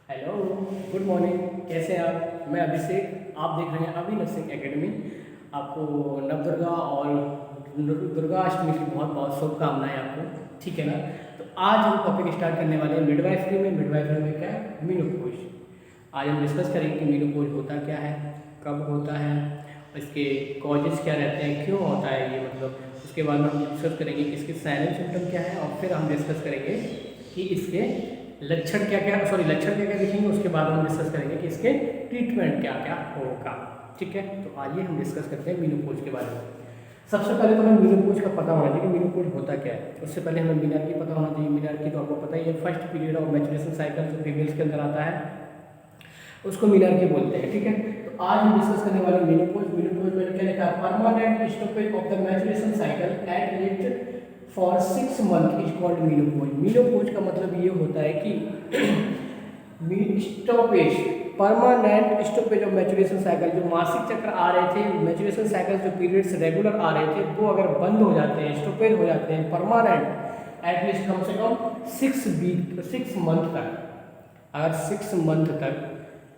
Hello, good morning. कैसे हैं आप? मैं अभिषेक, आप देख रहे हैं अभी नर्सिंग एकेडमी। आपको नवदुर्गा और दुर्गा अष्टमी की बहुत बहुत शुभकामनाएं आपको। ठीक है ना? तो आज हम टॉपिक स्टार्ट करने वाले हैं मिडवाइफरी में। मिडवाइफरी में क्या है? मीनोपॉज। आज हम डिस्कस करेंगे कि मीनोपॉज होता क्या है, कब होता है, इसके कॉजेज क्या रहते हैं, क्यों होता है ये, मतलब उसके बाद में हम डिस्कस करेंगे कि इसके साइलेंट सिम्टम क्या है, और फिर हम डिस्कस करेंगे कि इसके लक्षण क्या क्या, लक्षण क्या क्या दिखेंगे। उसके बाद हम डिस्कस करेंगे कि इसके ट्रीटमेंट क्या क्या होगा। ठीक है, तो आइए हम डिस्कस करते हैं मीनोपॉज के बारे में। सबसे पहले तो हमें मीनोपॉज का पता होना चाहिए कि मीनोपॉज होता क्या है। उससे पहले हमें मीनार्की पता होना चाहिए। मीनार्की तो आपको पता ही है, first period of maturation cycle जो फीमेल्स के अंदर आता है उसको मीनार्की बोलते हैं। ठीक है, तो आज हम डिस्कस करने वाले मीनोपॉज। मीनोपॉज में क्या लिखा है? Permanent stoppage of the maturation cycle at rate for 6 month is called menopause. Menopause का मतलब ये होता है कि stoppage, permanent stoppage of maturation cycle, जो मासिक चक्र आ रहे थे, मैचुरेशन साइकिल जो पीरियड्स रेगुलर आ रहे थे वो अगर बंद हो जाते हैं, स्टॉपेज हो जाते हैं परमानेंट, एटलीस्ट कम से कम 6 मंथ तक, अगर 6 मंथ तक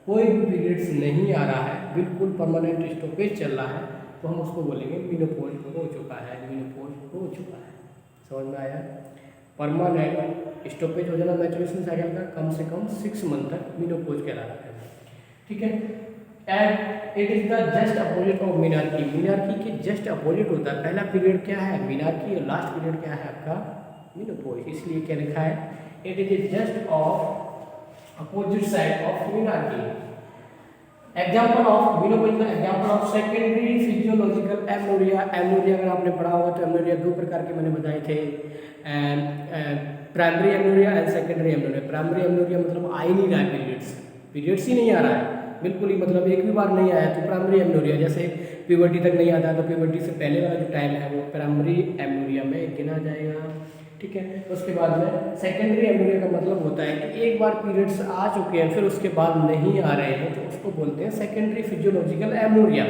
कोई भी पीरियड्स नहीं आ रहा है, बिल्कुल परमानेंट स्टॉपेज चल रहा है, तो हम उसको बोलेंगे मीनोपॉज हो चुका है, मीनोपॉज हो चुका है। समझ में आया? परमानेंट स्टॉपेज हो जाना मैचुरेशन साइकिल का कम से कम 6 मंथ तक मीनोपॉज कहलाता है। ठीक है, and it is the just opposite of menarche. Menarche के जस्ट अपोजिट होता है। पहला पीरियड क्या है? मीनार्की, और लास्ट पीरियड क्या है आपका? मीनोपॉज। इसलिए क्या लिखा है? It is just of opposite side of menarche. Example of menopause का example of secondary physiological amenorrhoea. Amenorrhoea अगर आपने पढ़ा होगा तो एमनोरिया दो प्रकार के मैंने बताए थे, primary amenorrhoea and secondary amenorrhoea. Primary amenorrhoea मतलब आ ही नहीं रहा है, पीरियड्स ही नहीं आ रहा है, बिल्कुल ही, मतलब एक भी बार नहीं आया तो प्राइमरी एमनोरिया। जैसे प्यूबर्टी तक नहीं आता तो प्यूबर्टी से पहले वाला जो टाइम है वो प्राइमरी एमनोरिया में गिना जाएगा। ठीक है, उसके बाद में सेकेंडरी एमनोरिया का मतलब होता है कि एक बार पीरियड्स आ चुके हैं फिर उसके बाद नहीं आ रहे हैं, तो उसको बोलते हैं सेकेंडरी फिजियोलॉजिकल एमनोरिया।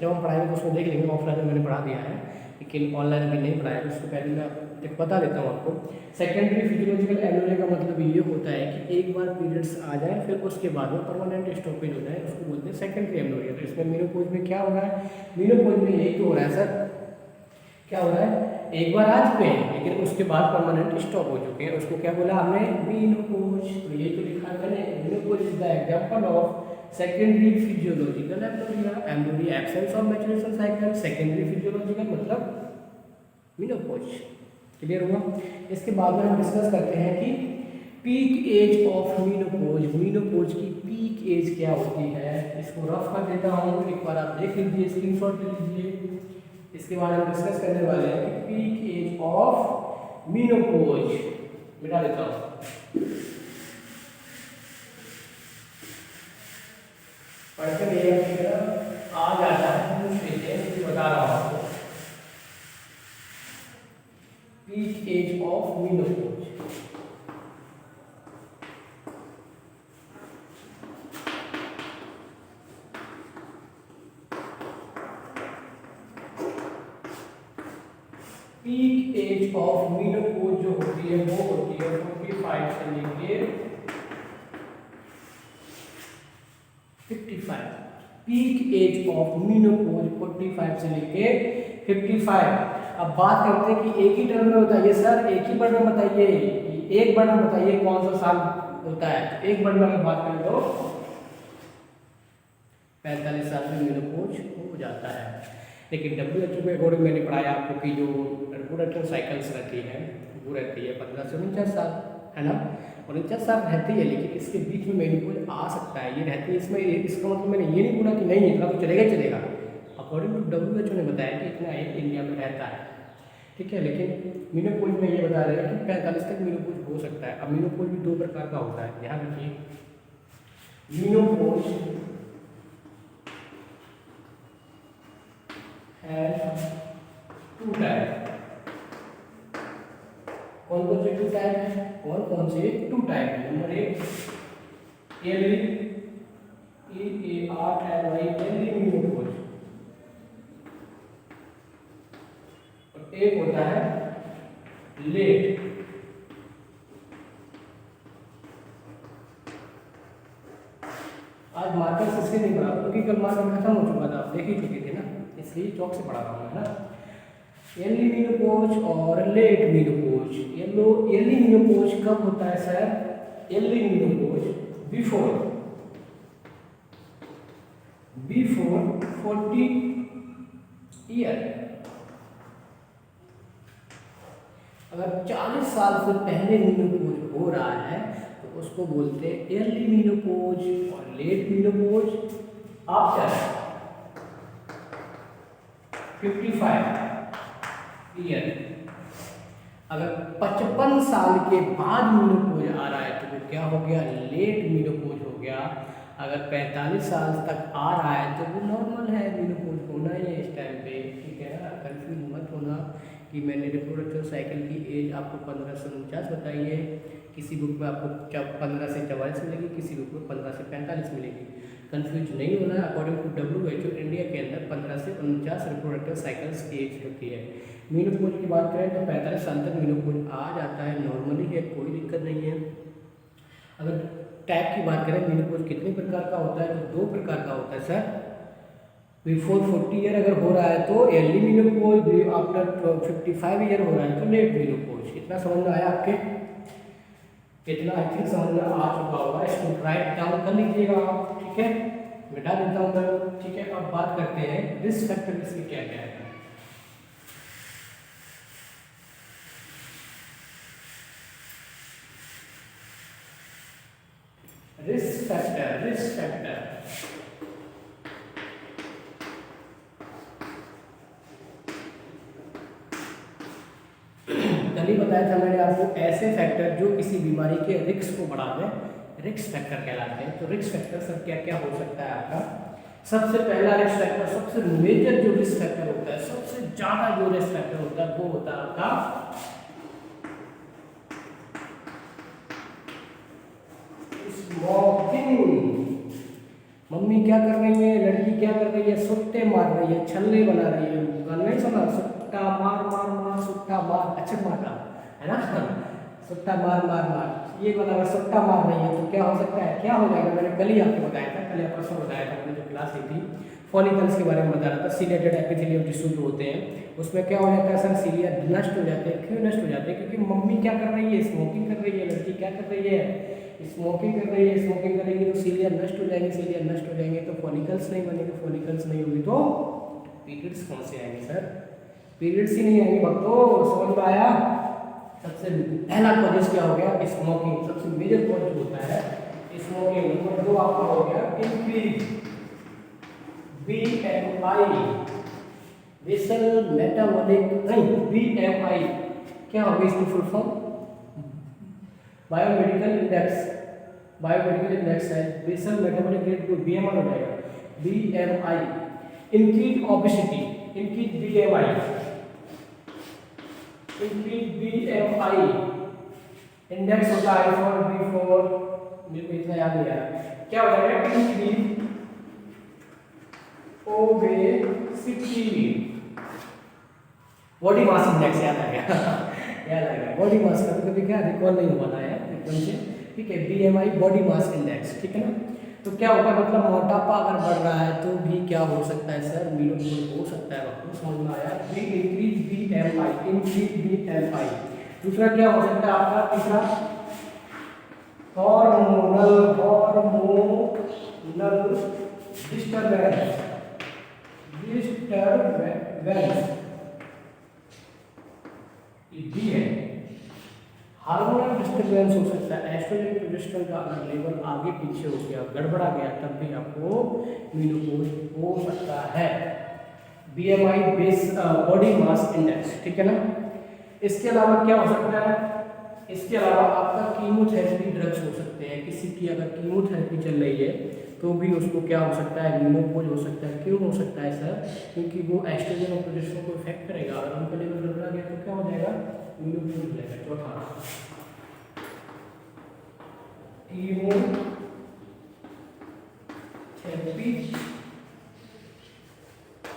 जब हम पढ़ाएंगे तो उसको देख लेंगे, ऑफलाइन में मैंने पढ़ा दिया है, लेकिन ऑनलाइन अभी नहीं पढ़ाया, उसको पहले मैं एक बता देता हूँ आपको। सेकेंडरी फिजियोलॉजिकल एमनोरिया का मतलब ये होता है कि एक बार पीरियड्स आ जाए फिर उसके बाद में परमानेंट स्टॉपेज हो जाए, उसको बोलते हैं सेकेंडरी एमनोरिया। तो इसमें मीनोपॉज में क्या हो रहा है? मीनोपॉज में यही तो हो रहा है सर, क्या हो रहा है? एक बार आ चुके हैं लेकिन उसके बाद परमानेंट स्टॉप हो चुके हैं, उसको क्या बोला हमने? मीनोपॉज। तो ये तो लिखा है मैंने, menopause is the example of secondary physiological amenorrhoea. Amenorrhoea absence of maturation cycle, secondary physiological मतलब मीनोपॉज। क्लियर हुआ? इसके बाद में हम डिस्कस करते हैं कि peak age of menopause. Menopause की पीक एज क्या होती है? इसको रफ कर देता हूँ, एक बार आप देख लीजिए, स्क्रीनशॉट ले लीजिए। इसके बाद हम डिस्कस करने वाले हैं कि पीक एज ऑफ मीनोपॉज। मिटा देता हूँ, पढ़ते रहिएगा, आ जाता है पूछ लेते हैं, बता रहा हूँ आपको। Peak age of menopause, peak age of menopause जो होती है वो होती है 45 से लेके 55। पीक एज ऑफ मीनोपॉज 45 से लेके 55। अब बात करते हैं कि एक ही टर्म में बताइए सर, एक ही वर्ड में बताइए, एक वर्ड में बताइए कौन सा साल होता है। तो एक वर्ड में अगर बात करें तो 45 साल में मीनोपॉज हो जाता है। लेकिन WHO के अकॉर्डिंग मैंने पढ़ाया आपको कि जो रिप्रोडक्टिव साइकिल्स रहती है वो रहती है 15 से 49 साल, है ना? 49 साल रहती है, लेकिन इसके बीच में मेनोपॉज आ सकता है, ये रहती है। इसमें इसका मतलब मैंने ये नहीं बोला कि नहीं इतना तो चलेगा ही चलेगा। अकॉर्डिंग टू WHO ने बताया कि इतना एक इंडिया में रहता है। ठीक है, लेकिन मीनोपॉज में ये बता रहे हैं कि 45 तक मीनोपॉज हो सकता है। अब मीनोपॉज भी दो प्रकार का होता है, ध्यान रखिए। Menopause has two type. कौन कौन से टू टाइप है? कौन कौन से टू टाइप है? नंबर एक, अर्ली, EARLY, अर्ली मीनोपॉज, और एक होता है लेट। आज मार्कर इसलिए नहीं पढ़ा क्योंकि कल मार्कर खत्म हो चुका था, आप देख ही चुके थे ना, इसलिए चौक से पढ़ा रहा हूँ, है ना। अर्ली मेनोपॉज और लेट मेनोपॉज। अर्ली मेनोपॉज कब होता है sir? Early menopause before 40 year. अगर 40 साल से पहले मेनोपॉज हो रहा है तो उसको बोलते हैं अर्ली मेनोपॉज और लेट मेनोपॉज आफ्टर 55 ईयर। अगर 55 साल के बाद मेनोपॉज आ रहा है तो वो क्या हो गया? लेट मेनोपॉज हो गया। अगर 45 साल तक आ रहा है तो वो नॉर्मल है, मेनोपॉज होना ही है इस टाइम पे, ठीक है ना। कंफ्यूज मत होना कि मैंने रिप्रोडक्टिव साइकिल की एज आपको 15 से 49 बताई है, किसी बुक में आपको 15 से 44 मिलेगी, किसी बुक में 15 से 45 मिलेगी। कंफ्यूज नहीं होना। अकॉर्डिंग टू WHO इंडिया के अंदर 15 से 49 रिप्रोडक्टिव साइकिल्स की एज होती है। मेनोपॉज की बात करें तो 45 साल तक मेनोपॉज आ जाता है, नॉर्मली है, कोई दिक्कत नहीं है। अगर टाइप की बात करें मेनोपॉज कितने प्रकार का होता है तो 2 प्रकार का होता है सर। बिफोर 40 ईयर अगर हो रहा है तो अर्ली मेनोपॉज, आफ्टर 55 ईयर हो रहा है तो लेट मेनोपॉज। इतना समझ में आया आपके? इतना आई थिंक समझ में आ चुका होगा। इसको राइट डाउन कर लीजिएगा आप, ठीक है, मिटा देता हूँ मैं, ठीक है। अब बात करते हैं रिस्क फैक्टर इसके क्या क्या है। रिस्क फैक्टर कल ही बताया था मैंने आपको, ऐसे फैक्टर जो किसी बीमारी के रिस्क को बढ़ा दें रिस्क फैक्टर कहलाते हैं। तो रिस्क फैक्टर सर क्या क्या हो सकता है आपका? सबसे पहला रिस्क फैक्टर, सबसे मेजर जो रिस्क फैक्टर होता है, सबसे ज्यादा जो रिस्क फैक्टर होता है वो होता है आपका स्मोकिंग। मम्मी क्या कर रही है, लड़की क्या कर रही है? सुट्टे मार रही है, छल्ले बना रही है। गाना नहीं सुना? सुट्टा मार मार मार सुट्टा मार, अच्छा मारा है ना, सुट्टा मार मार मार, ये वाला अगर सुट्टा मार रही है तो क्या हो सकता है, क्या हो जाएगा? मैंने कल ही आपको बताया था, कल या परसों बताया था मैंने जो क्लास ली थी, फॉलिकल्स के बारे में बता रहा था। सीलेटेड एपिथेलियल टिश्यू जो होते हैं उसमें क्या हो जाता है सर? सीलिया नष्ट हो जाते हैं। क्यों नष्ट हो जाते हैं? क्योंकि मम्मी क्या कर रही है? स्मोकिंग कर रही है। लड़की क्या कर रही है? स्मोकिंग कर रही है। स्मोकिंग करेंगे तो सीलिया नष्ट हो जाएंगे, सीलिया नष्ट हो जाएंगे तो फॉलिकल्स नहीं बनेंगे, फॉलिकल्स नहीं होगी तो पीरियड्स कौन से आएंगे सर? पीरियड्स ही नहीं आएंगे भक्तों, समझ में आया? सबसे पहला कॉज क्या हो गया? स्मोकिंग। सबसे मेजर कॉज होता है स्मोकिंग। नंबर 2 आपका हो गया इंक्रीज BMI, बेसल मेटाबॉलिक नहीं, BMI क्या होगी इसकी full form? Biomedical index, biomedical index है, बेसल मेटाबॉलिक रेट को BMI हो जाएगा। BMI increase obesity, increase BMI, increase BMI index होता है फॉर B4, मेरे को इतना याद नहीं आ रहा, क्या हो जाएगा? Increase obesity, body mass index याद आ गया याद आ गया, बॉडी मास का कभी क्या रिकॉल नहीं हो पाता है एकदम से, ठीक है। BMI बॉडी मास इंडेक्स, ठीक है ना। तो क्या होगा? मतलब मोटापा अगर बढ़ रहा है तो भी क्या हो सकता है सर? मेनोपॉज हो सकता है। आपको समझ में आया? Increase BMI, increase BMI। दूसरा क्या हो सकता है आपका? तीसरा हार्मोनल डिस्टर्बेंस, डी है। हार्मोनल डिस्टर्बेंस हो सकता है। एस्ट्रोजन प्रोजेस्टेरोन का अगर लेवल आगे पीछे हो गया, गड़बड़ा गया, तब भी आपको मेनोपॉज हो सकता है। BMI base body mass index, ठीक है ना। इसके अलावा क्या हो सकता है? इसके अलावा आपका कीमोथेरेपी ड्रग्स हो सकते हैं। किसी की अगर कीमोथेरेपी चल रही है तो भी उसको क्या हो सकता है? मेनोपॉज हो सकता है। क्यों हो सकता है सर? क्योंकि वो एस्ट्रोजन और प्रोजेस्टेरोन को इफेक्ट करेगा। अगर उनका लेवल गड़बड़ा गया तो क्या हो जाएगा? मेनोपॉज हो जाएगा। चौथा कीमोथेरेपी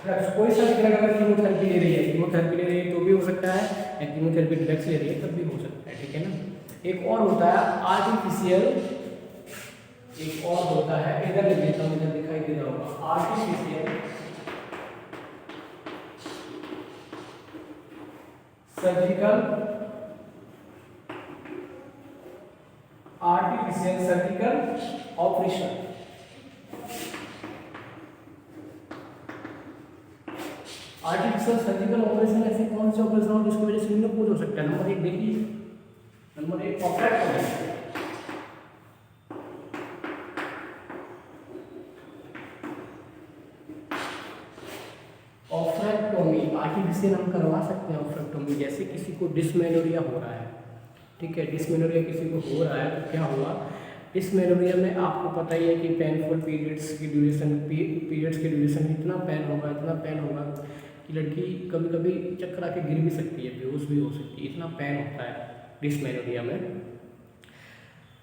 ड्रग्स, कोई सा भी ड्रग अगर कीमोथेरेपी ले रही है, कीमोथेरेपी ले रही है तो भी हो सकता है, या कीमोथेरेपी ड्रग्स ले रही है तब भी हो सकता है, ठीक है ना। एक और होता है आर्टिफिशियल एक और होता है, इधर लिख देता हूँ, इधर दिखाई दे रहा होगा, artificial surgical operation. Artificial surgical operation ऐसे कौन से ऑपरेशन हो जिसकी वजह से मेनोपॉज हो सकता है? नंबर एक देखिए, नंबर एक ऑपरेक्टोमी। ऑपरेक्टोमी आर्टिफिशियल हम करवा सकते हैं ऑपरेक्टोमी। जैसे किसी को डिस्मेनोरिया हो रहा है, ठीक है, डिस्मेनोरिया किसी को हो रहा है तो क्या हुआ, डिस्मेनोरिया में आपको पता ही है कि पेनफुल पीरियड्स की ड्यूरेशन इतना पेन होगा कि लड़की कभी कभी चक्कर आके गिर भी सकती है, बेहोश भी हो सकती है, इतना पेन होता है डिस्मेनोरिया में।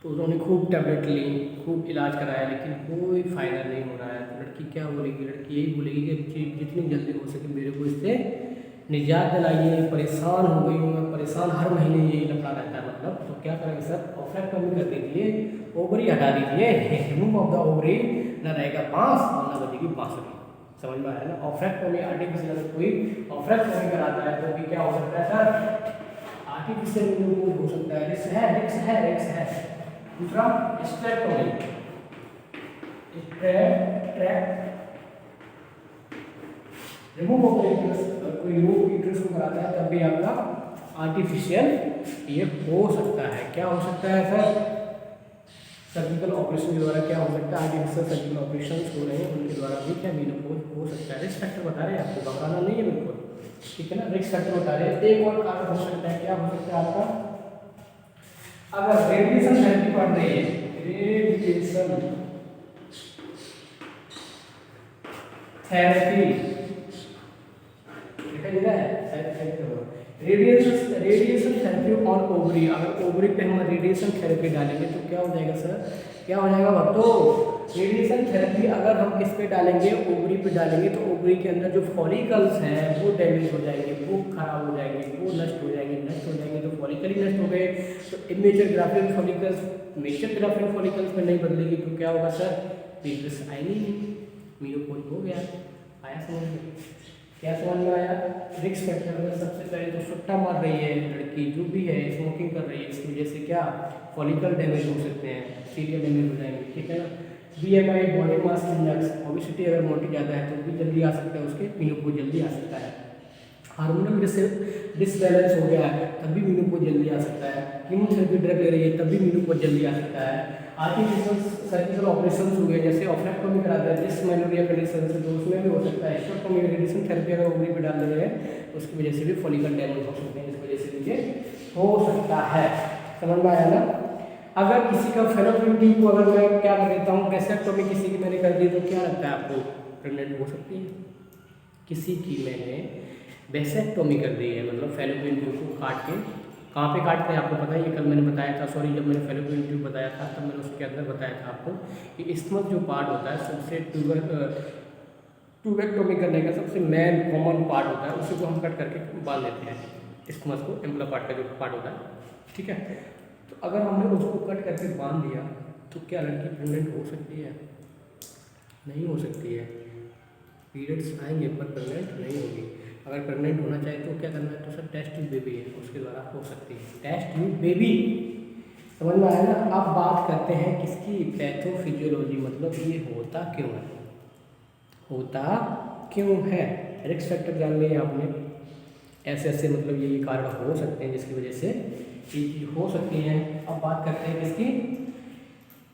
तो उन्होंने खूब टैबलेट ली, खूब इलाज कराया, लेकिन कोई फ़ायदा नहीं हो रहा है। तो लड़की क्या बोलेगी, लड़की यही बोलेगी कि जितनी जल्दी हो सके मेरे को इससे निजात दिलाइए, परेशान हो गई हूँ मैं, परेशान, हर महीने यही लफड़ा रहता है। मतलब तो क्या करेंगे सर, ऑपरेक्टोमी कर दीजिए, ओवरी हटा दीजिए, रिमूव ऑफ द ओवरी, ना रहेगा बांस और ना बजेगी बांसुरी। समझ में आया ना? ऑपरेक्टोमी आर्टिफिशियल, अगर कोई ऑपरेक्टोमी कराता है तो भी क्या हो सकता है सर, आर्टिफिशियल रिमूव हो सकता है, रिस्क है। दूसरा स्टेरेक्टोमी, रिमूव ऑफ यूट्रस, कोई रिमूव यूट्रस को कराता है तब भी आपका आर्टिफिशियल ये हो सकता है। क्या हो सकता है सर, सर्जिकल ऑपरेशन के द्वारा क्या हो सकता है, आर्टिफिशियल सर्जिकल ऑपरेशन हो रहे हैं उनके द्वारा भी क्या मेनोपॉज हो सकता है। रिस्क फैक्टर बता रहे हैं आपको, घबराना नहीं है बिल्कुल, ठीक है ना, रिस्क फैक्टर बता रहे हैं। एक और कारण हो सकता है, क्या हो सकता है आपका, अगर रेडिएशन थेरेपी पढ़ रही है, radiation therapy, radiation therapy on ovary, अगर ओवरी पे हम रेडिएशन थेरेपी डालेंगे तो क्या हो जाएगा सर, क्या हो जाएगा बच्चों, रेडिएशन थेरेपी अगर हम किस पे डालेंगे, ओवरी पे डालेंगे तो ओवरी के अंदर जो फॉलिकल्स हैं वो डैमेज हो जाएंगे, वो खराब हो जाएंगे, वो नष्ट हो जाएंगे तो फॉलिकल ही नष्ट हो गए। तो immature graafian follicles major graafian follicles में नहीं बदलेगी तो क्या होगा सर, पीटर्स आएगी, मेनोपॉज हो गया। आया समझ में? क्या समझ में आया? रिस्क फैक्टर में सबसे पहले तो सुट्टा मार रही है लड़की, जो भी है स्मोकिंग कर रही है, इसकी वजह से क्या फॉलिकल डैमेज हो सकते हैं, सीरियल डैमेज हो जाएंगे, ठीक है ना। BMI body mass index, obesity अगर मोटी ज़्यादा है तो भी जल्दी आ सकता है, उसके मेनोपॉज जल्दी आ सकता है। हार्मोनल डिसबैलेंस हो गया है तब भी मेनोपॉज जल्दी आ सकता है। कीमोथेरेपी ड्रग ले रही है तब भी मेनोपॉज जल्दी आ सकता है। आर्टिफिशियल सर्जिकल ऑपरेशन हो गए, जैसे ऑपरेक्टोमी कराते हैं डिस्मेनोरिया कंडीशन से, तो उसमें भी हो सकता है। स्टेरेक्टोमी रेडिएशन थेरेपी अगर ओवरी पे डाल रहे हैं तो उसकी वजह से भी फॉलिकल डैमेज हो सकते हैं, इस वजह से भी ये हो सकता है। समझ में आया ना? अगर किसी का फेलोपियन ट्यूब को अगर मैं क्या कर देता हूँ, वेसेक्टोमी किसी की मैंने कर दी तो क्या लगता है आपको, प्रेग्नेंट हो सकती है? किसी की मैंने वेसेक्टोमी कर दी है, मतलब फेलोपियन ट्यूब को काट के, कहाँ पे काटते हैं आपको पता है, ये कल मैंने बताया था, सॉरी जब मैंने फेलोपियन ट्यूब बताया था तब मैंने उसके अंदर बताया था आपको कि इस्मस जो पार्ट होता है सबसे ट्यूबेक्टोमी करने का सबसे मेन कॉमन पार्ट होता है, उसी को हम कट करके बांध देते हैं, इस्मस को, एम्पला पार्ट का जो पार्ट होता है, ठीक है। तो अगर हमने उसको कट करके बांध दिया तो क्या लड़की प्रेग्नेंट हो सकती है? नहीं हो सकती है। पीरियड्स आएंगे पर प्रेग्नेंट नहीं होगी। अगर प्रेग्नेंट होना चाहे तो क्या करना है, तो सर टेस्ट ट्यूब बेबी है उसके द्वारा हो सकती है, टेस्ट ट्यूब बेबी। समझ में आया ना? अब बात करते हैं किसकी, पैथोफिजियोलॉजी, मतलब ये होता क्यों है, होता क्यों है। रिस्क फैक्टर जान लिए आपने, ऐसे मतलब ये कारण हो सकते हैं जिसकी वजह से ये चीज़ हो सकती है। अब बात करते हैं किसकी,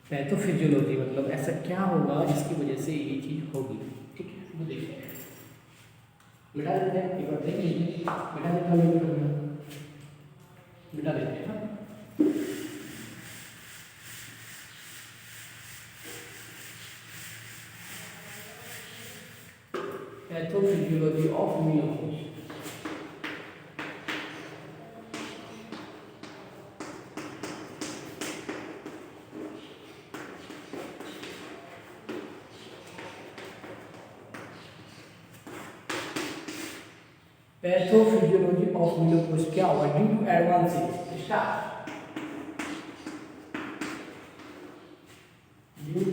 पैथोफिजियोलॉजी, मतलब ऐसा क्या होगा जिसकी वजह से ये चीज़ होगी, ठीक है। वो देखते हैं, मिटा देते हैं, एक बार देख लीजिए, मिटा देता हूँ, मिटा देते हैं। Pathophysiology of menopause, pathophysiology of menopause क्या होगा, due to advancing, start, due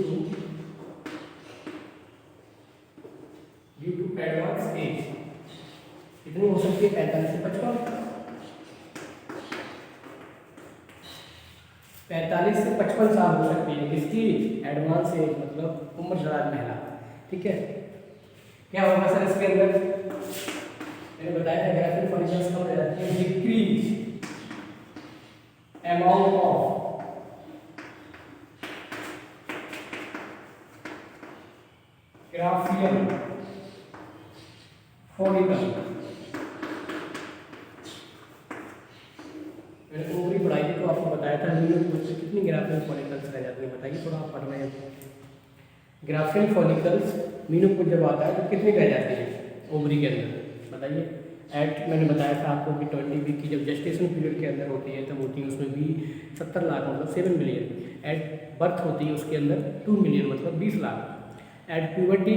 to advance age कितनी हो सकती है? 45 से 55। 45 से 55 साल हो सकती है किसकी? एडवांस एज मतलब उम्रदराज महिला। ठीक है, क्या होगा सर इसके अंदर? मैंने बताया था ग्राफिक फॉलिकल्स कम हो जाती है, डिक्रीज अमाउंट ऑफ ग्राफियल फॉलिकल। मैंने ओवरी पढ़ाई थी तो आपको बताया था न्यूक्लियस से कितनी ग्राफियल फॉलिकल्स रह जाती है, बताइए थोड़ा आप पढ़ रहे हैं। ग्राफियल फॉलिकल्स मीनोपोज जब आता है तो कितनी रह जाती है ओवरी के अंदर, बताइए। मैंने बताया था आपको कि 20 वीक की जब जेस्टेशन पीरियड के अंदर होती है तब होती है उसमें भी 70 लाख मतलब 7 मिलियन। एट बर्थ होती है उसके अंदर 2 मिलियन मतलब 20 लाख। एट प्यूबर्टी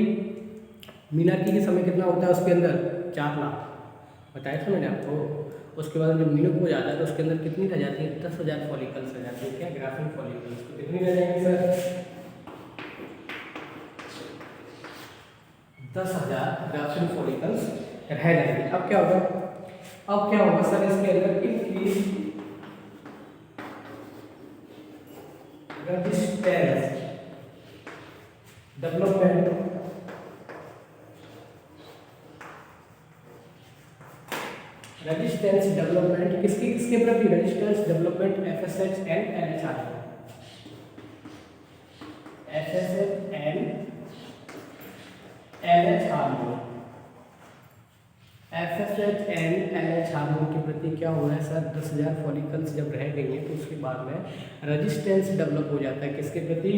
मीनार्की के समय कितना होता है उसके अंदर? 4 लाख, बताया था मैंने आपको। उसके बाद जब मीनोपोज आता है तो उसके अंदर कितनी रह जाती है? 10,000 फॉलिकल्स रह जाती है। क्या? ग्राफियल फॉलिकल्स। तो कितनी रह जाएंगी सर? 10,000 ग्राफियल फॉलिकल्स रह जाएंगे। अब क्या होगा? अब क्या होगा सर इसके अंदर? Increase resistance development resistance development किसके प्रति? Resistance development FSH and LHR. FSH and LH hormone. FSH and LH hormone के प्रति क्या हो रहा है सर? 10,000 फॉलिकल्स जब रह गई हैं तो उसके बाद में रेजिस्टेंस डेवलप हो जाता है। किसके प्रति?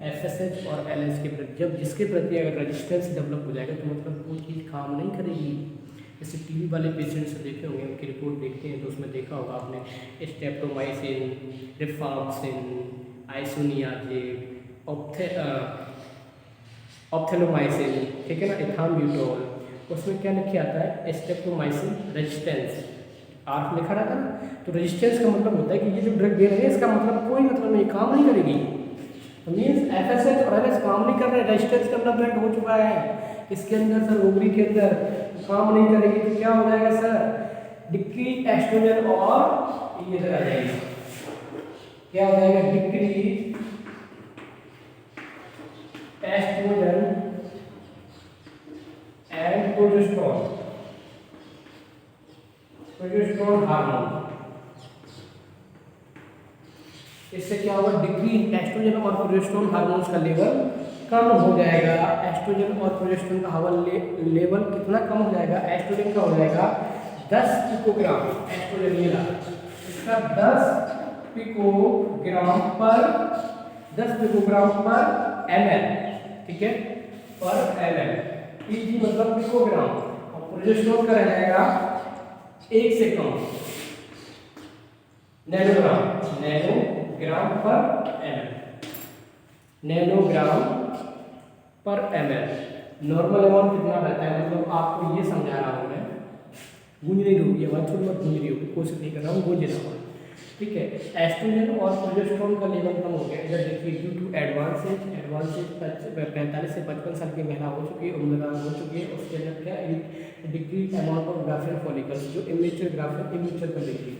एफएसएच और एलएच के प्रति। जब जिसके प्रति अगर रेजिस्टेंस डेवलप हो जाएगा तो मतलब वो चीज़ काम नहीं करेगी। जैसे टीबी वाले पेशेंट्स देखे होंगे, उनकी रिपोर्ट देखते हैं तो उसमें देखा होगा आपने स्ट्रेप्टोमाइसिन, रिफाम्पसिन, आइसोनियाजेड, ऑप्थेलोमाइसिन, ठीक है ना, इथाम्ब्यूटोल। उसमें क्या लिखे आता है? स्ट्रेप्टोमाइसिन रेजिस्टेंस, आर लिखा रहता है ना। तो रेजिस्टेंस का मतलब होता है कि ये जो ड्रग दे रहे हैं इसका मतलब कोई मतलब नहीं, काम नहीं करेगी। तो मीन्स एफएसएच और एलएच काम नहीं कर रहे, रेजिस्टेंस डेवलपमेंट हो चुका है इसके अंदर सर, ओवरी के अंदर काम नहीं करेगी। तो क्या हो जाएगा सर? डिक्रीज एस्ट्रोजन और ये आ जाएगी, क्या हो जाएगा? Decrease oestrogen and progesterone hormone. इससे क्या होगा? डिक्रीज एस्ट्रोजन और प्रोजेस्टेरोन हार्मोन्स का लेवल कम हो जाएगा। एस्ट्रोजन और प्रोजेस्टेरोन का लेवल कितना कम हो जाएगा? एस्ट्रोजन का हो जाएगा 10 पिकोग्राम। एस्ट्रोजन ये रहा, इसका 10 पिकोग्राम पर ml, ठीक है, पर ml। पीजी मतलब पिकोग्राम, और प्रोजेस्टेरोन का रह जाएगा 1 से कम, नैनोग्राम पर ml, नैनोग्राम पर ml। नॉर्मल अमाउंट कितना रहता है? मतलब आपको ये समझा रहा हूँ मैं, गूंज नहीं होगी आवाज, छोड़ मत गूंज रही होगी, कोशिश नहीं कर रहा हूँ गूंज रहा हूँ, ठीक है। एस्ट्रोजन और प्रोजेस्टेरोन का लेवल कम हो गया इधर देखिए, ड्यू टू एडवांस एज 45 से 55 साल की महिला हो चुकी है, उम्रदार हो चुकी है। उसके अंदर क्या? डिक्रीज अमाउंट ऑफ ग्राफियल फॉलिकल्स, जो इमेच्योर ग्राफियल इमेच्योर कर देखिए।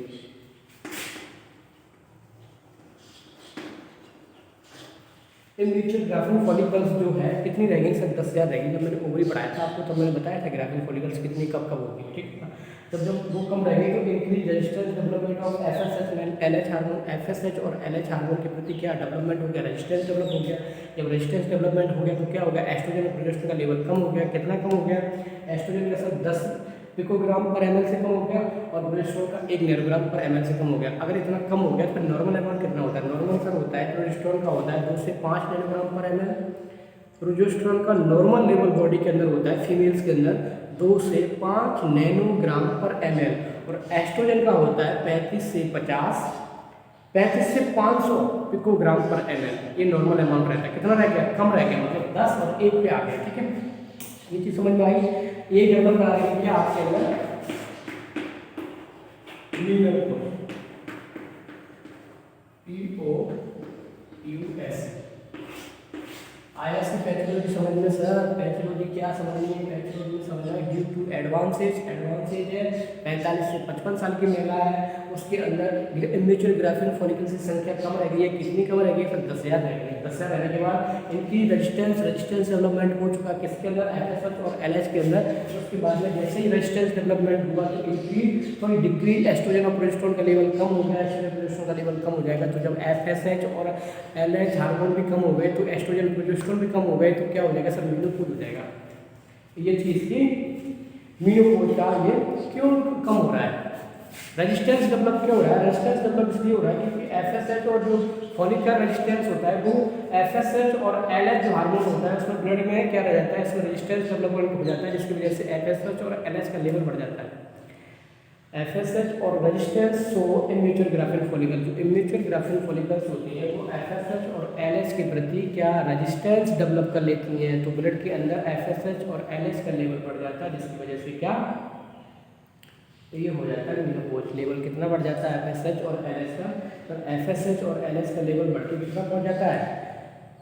इमेच्योर ग्राफियल फॉलिकल्स जो है कितनी रहेगी सर? 10,000 रहेगी। जब मैंने ओवरी पढ़ाया था आपको तो मैंने बताया था ग्राफियल फॉलिकल्स कितनी कब होगी, ठीक है। जब वो कम रहेगी तो increase resistance development of FSH and LH hormone. FSH और एलएच हार्मोन के प्रति क्या डेवलपमेंट हो गया? रेजिस्टेंस डेवलप हो गया। जब रेजिस्टेंस डेवलपमेंट हो गया तो क्या हो गया? एस्ट्रोजन और प्रोजेस्टेरोन का लेवल कम हो गया। कितना कम हो गया? एस्ट्रोजन का सर 10 पिकोग्राम पर ml से कम हो गया, और प्रोजेस्टेरोन का 1 नैनोग्राम पर ml से कम हो गया। अगर इतना कम हो गया तो फिर नॉर्मल अमाउंट कितना होता है? नॉर्मल सर होता है प्रोजेस्टेरोन का होता है 2 से 5 नैनोग्राम पर ml। प्रोजेस्टेरोन का नॉर्मल लेवल बॉडी के अंदर होता है फीमेल्स के अंदर 2 से 5 नैनोग्राम पर ml, और एस्ट्रोजन का होता है 35 से 500 पिकोग्राम पर ml। ये नॉर्मल अमाउंट रहता है। कितना रह गया? कम रह गया, मतलब 10 और 1 पे आ गया, ठीक है। ये चीज समझ में आई? ये डेवलप करा रही है आपके अंदर POUS, आईएस की पैथोलॉजी समझ में सर, पैथोलॉजी क्या समझनी है, पैथोलॉजी समझना है ड्यू टू एडवांसेज है 45 से 55 साल की महिला है, उसके अंदर इमेच्योर ग्राफिन फॉलिकल्स की संख्या कम रह गई है, कितनी कम रह गई है सर 10,000 रह गई है। 10,000 रहने के बाद इनकी रेजिस्टेंस डेवलपमेंट हो चुका है किसके अंदर, एफएसएच और एलएच के अंदर। उसके बाद में जैसे ही रेजिस्टेंस डेवलपमेंट हुआ तो इनकी थोड़ी डिक्रीज एस्ट्रोजन और प्रोजेस्टेरोन का लेवल कम हो गया, एस्ट्रोजन प्रोजेस्टेरोन का लेवल कम हो जाएगा। तो जब एफएसएच और एलएच हार्मोन भी कम हो गए तो एस्ट्रोजन प्रोजेस्टेरोन भी कम हो गए तो क्या हो जाएगा सर, मेनोपॉज हो जाएगा। ये चीज़ की मेनोपॉज का ये क्यों कम हो रहा है, रेजिस्टेंस डेवलप क्यों हो रहा है, रेजिस्टेंस डेवलप इसलिए हो रहा है क्योंकि एफएसएच और जो फॉलिकल रेजिस्टेंस होता है वो एफएसएच और एलएच जो हार्मोन होता है उसमें ब्लड में क्या रह जाता है, इसमें रेजिस्टेंस डेवलपमेंट हो जाता है, जिसकी वजह से एफएसएच और एलएच का लेवल बढ़ जाता है। एफएसएच और resistance so immature graphene follicle, जो इमेच्योर ग्राफिन फॉलिकल्स होती है वो एफएसएच और एलएच के प्रति क्या रेजिस्टेंस डेवलप कर लेती हैं, तो ब्लड के अंदर एफएसएच और एलएच का लेवल बढ़ जाता है, जिसकी वजह से क्या तो ये हो जाता है मेनोपॉज। लेवल कितना बढ़ जाता है एफएसएच और एलएच का, तो एफएसएच और एलएच का लेवल बढ़ के कितना पहुंच जाता है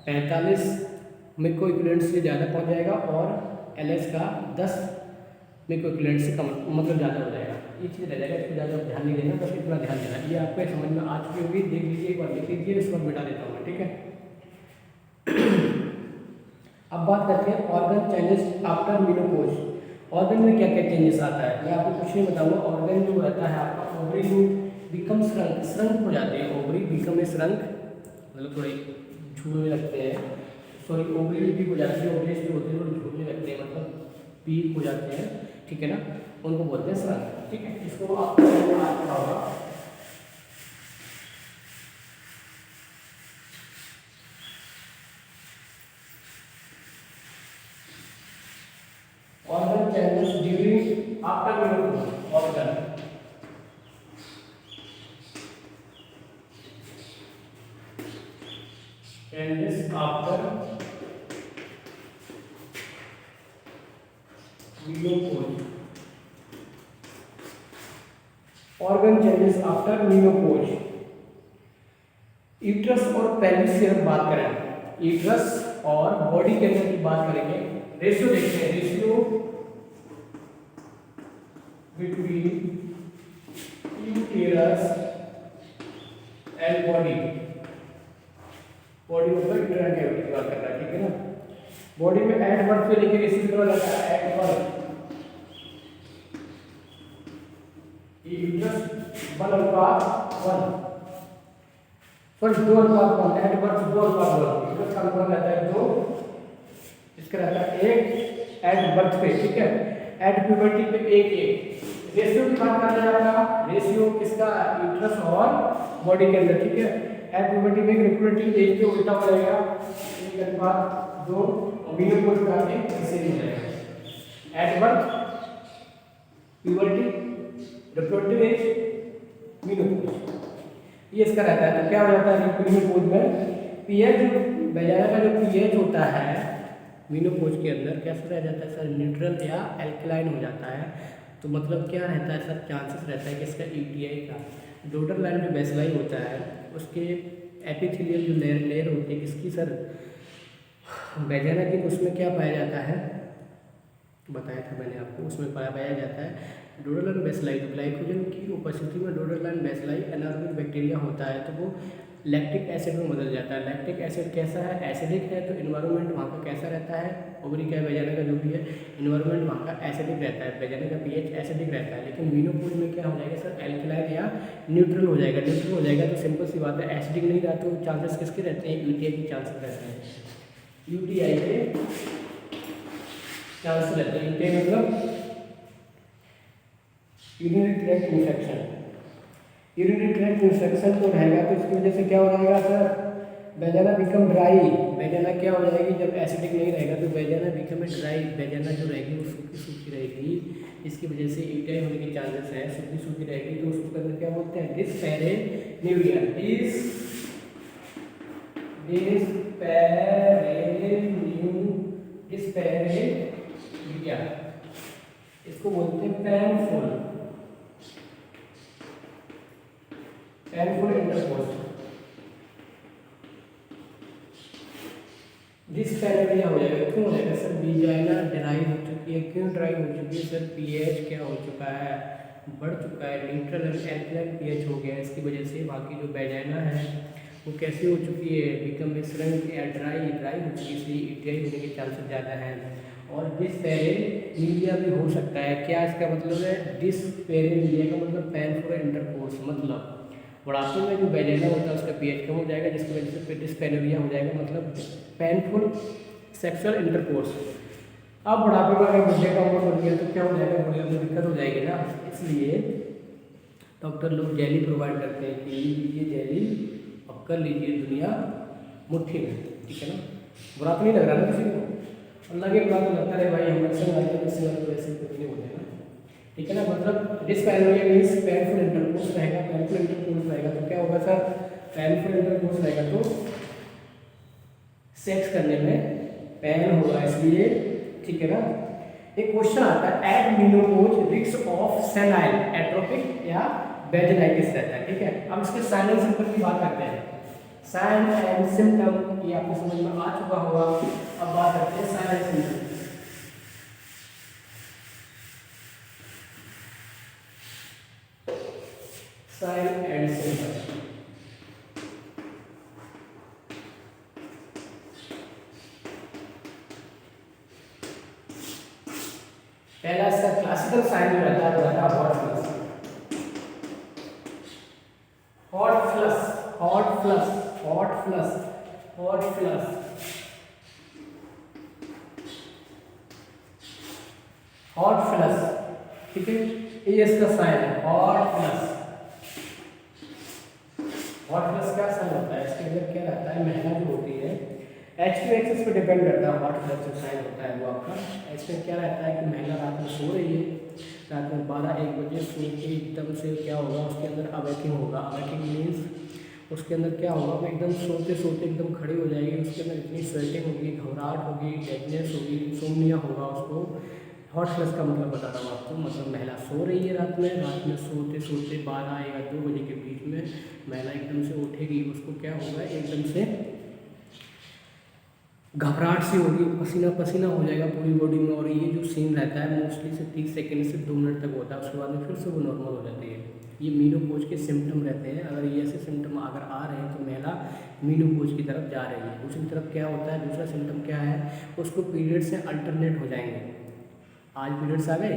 45 मिको इक्विवेलेंट से ज़्यादा पहुंच जाएगा और एलएच का 10 मिको इक्विवेलेंट से कम मतलब ज़्यादा हो जाएगा। ये चीज़ रह जाएगा, इसको ज़्यादा ध्यान नहीं देना, बस इतना ध्यान देना। ये आपको समझ में आ चुकी होगी, देख लीजिए एक बार लिख लीजिए, इस बार मिटा देता हूँ मैं, ठीक है। अब बात करते हैं organ changes after menopause. Organ में क्या क्या चेंजेस आता है, मैं आपको कुछ नहीं बताऊंगा। ऑर्गन जो रहता है आपका ओवरी जो बिकम श्रंक, श्रंक हो जाते हैं, ओवरी बिकम ए श्रंक, मतलब थोड़े झूलने लगते हैं, सॉरी ओवरी भी हो जाती है, ओवरीज जो होते हैं थोड़े झूलने लगते हैं, मतलब पीक हो जाते हैं, ठीक है ना, उनको बोलते हैं श्रंक, ठीक है। इसको आपको आता होगा। Organ changes during after menopause. Organ changes after menopause. Organ changes after menopause. Uterus और पेल्विस की हम बात करें, यूट्रस और बॉडी के अंदर की बात करेंगे। रेशियो देखते हैं, ratio between uterus and body, body मतलब इंटरनल कैविटी की बात कर रहा है, ठीक है ना। बॉडी में एट बर्थ पे लेके रेशियो कितना रहता है, at birth uterus 1:1, sorry 2:1, at birth 2:1, uterus का अनुपात रहता है 2, इसका रहता है 1 एट बर्थ पे, ठीक है। एट प्यूबर्टी पे 1:1। रेशियो की बात कर रहे हैं आपका, रेशियो किसका, यूट्रस और बॉडी के अंदर, ठीक है। एट प्यूबर्टी में रिप्रोडक्टिव एज पे उल्टा हो जाएगा, 1:2, और मेनोपॉज का ऐसे हो जाएगा। At birth puberty reproductive age menopause, ये इसका रहता है। तो क्या हो जाता है मेनोपॉज में, पीएच वजाइना का जो पीएच होता है मेनोपॉज के अंदर कैसा रह जाता है सर, न्यूट्रल या एल्कलाइन हो जाता है। तो मतलब क्या रहता है सर, चांसेस रहता है कि इसका यूटीआई का डोडर लाइन में बेसलाई होता है, उसके एपिथेलियल जो लेयर होती है किसकी सर, वजाइना की, उसमें क्या पाया जाता है, बताया था मैंने आपको, उसमें पाया जाता है डोडरलाइन बेसलाई। तो ग्लाइकोजन की उपस्थिति में डोडरलाइन बेसलाई एनारोबिक बैक्टीरिया होता है, तो वो लैक्टिक एसिड में बदल जाता है। लैक्टिक एसिड कैसा है, एसिडिक है, तो इन्वायरमेंट वहाँ का कैसा रहता है, ओवरी का वजाइना का जो भी है इन्वायरमेंट वहाँ का एसिडिक रहता है, वजाइना का पीएच एसिडिक रहता है। लेकिन मेनोपॉज में क्या हो जाएगा सर, एल्कलाइन या न्यूट्रल हो जाएगा। न्यूट्रल हो जाएगा तो सिंपल सी बात है, एसिडिक नहीं रहा तो चांसेस किसके रहते हैं, यूटीआई के चांसेस रहते हैं, यूटीआई के चांसेस रहते हैं। यूटीआई मतलब urinary tract infection, urinary tract infection तो रहेगा, तो इसकी वजह से क्या हो जाएगा sir, vagina become dry. Vagina क्या हो जाएगी, जब एसिडिक नहीं रहेगा तो वजाइना बिकम ड्राई, वजाइना जो रहेगी वो सूखी सूखी रहेगी, इसकी वजह से यूटीआई होने के चांसेस है, सूखी सूखी रहेगी। तो उसको अंदर क्या बोलते हैं, डिस्पेरेन्यूरिया, डिस्पेरेन्यूरिया, इसको बोलते हैं पेनफुल इंटरकोर्स। डिस्पेनोरिया हो जाएगा। क्यों हो जाएगा सर? बीजाइना ड्राई हो चुकी है। क्यों ड्राई हो चुकी है सर? पीएच क्या हो चुका है? बढ़ चुका है। न्यूट्रल एंड एल्कलाइन पीएच हो गया है, इसकी वजह से। बाकी जो वेजाइना है वो कैसी हो चुकी है? बिकम श्रिंक या ड्राई हो चुकी है, इसलिए ईटीआई होने के चांसेस ज़्यादा हैं। और डिस्पेरेनिलिया भी हो सकता है। क्या इसका मतलब है? डिस्पेरेनिलिया का मतलब पेनफुल इंटरकोर्स, मतलब बुढ़ापे में जो वेजाइना होता है उसका पीएच कम हो जाएगा, जिसकी वजह से डिस्पेनोरिया हो जाएगा, मतलब पेनफुल सेक्सुअल इंटरकोर्स। अब बुढ़ापे में अगर बुढ़े का उम्र बढ़ गया तो क्या हो जाएगा? बुढ़े में दिक्कत हो जाएगी ना, इसलिए डॉक्टर लोग जेली प्रोवाइड करते हैं कि ये जेली अब कर लीजिए दुनिया मुट्ठी में, ठीक है ना। बुरा तो नहीं लग रहा ना किसी को? अल्लाह के बुरा तो लगता है भाई, हम अक्सर आते हैं तो वैसे कुछ नहीं हो जाएगा, ठीक है ना। मतलब डिस्पेनोरिया मीन्स पेनफुल इंटरकोर्स रहेगा। पेनफुल इंटरकोर्स रहेगा तो क्या होगा सर? पेनफुल इंटरकोर्स रहेगा तो सेक्स करने में पेन होगा, इसलिए, ठीक है ना। एक क्वेश्चन आता है, at menopause risk of senile atrophic या वेजिनाइटिस रहता है, ठीक है। अब इसके साइन एंड सिम्टम की बात करते हैं। साइन एंड सिम्टम ये आपको समझ में आ चुका होगा। अब बात करते हैं sign and symptom. Sign and symptom, पहला इसका क्लासिकल साइन जो रहता है वो रहता है hot flush. Hot flush, hot flush, hot flush, hot flush, hot flush, ठीक है। ये इसका साइन है, हॉट फ्लश। हॉट फ्लश क्या साइन होता है? इसके अंदर क्या रहता है? महिला जो होती है H2 एक्सिस पे डिपेंड करता है। हॉट फ्लश जो साइन होता है वो आपका, इसमें क्या रहता है कि महिला रात में सो रही है, रात में 12-1 बजे सो के एकदम से क्या होगा, उसके अंदर अवेकिंग होगा। अवेकिंग मीन्स उसके अंदर क्या होगा, वो एकदम सोते सोते एकदम खड़ी हो जाएगी, उसके अंदर इतनी स्वेटिंग होगी, घबराहट होगी, डेडनेस होगी, इंसोम्निया होगा उसको। हॉट फ्लश का मतलब बता रहा हूँ आपको, मतलब महिला सो रही है रात में सोते सोते 12 या 2 बजे के बीच में महिला एकदम से उठेगी, उसको क्या होगा, एकदम से घबराहट सी होगी, पसीना पसीना हो जाएगा पूरी बॉडी में। और ये जो सीन रहता है मोस्टली से 30 सेकंड से 2 मिनट तक होता है, उसके बाद में फिर से वो नॉर्मल हो जाती है। ये मीनोपॉज के सिम्टम रहते हैं। अगर ये ऐसे सिम्टम अगर आ रहे हैं तो महिला मीनोपॉज की तरफ जा रही है। दूसरी तरफ क्या होता है, दूसरा सिम्टम क्या है, उसको पीरियड से अल्टरनेट हो जाएंगे। आज पीरियड्स आ गए,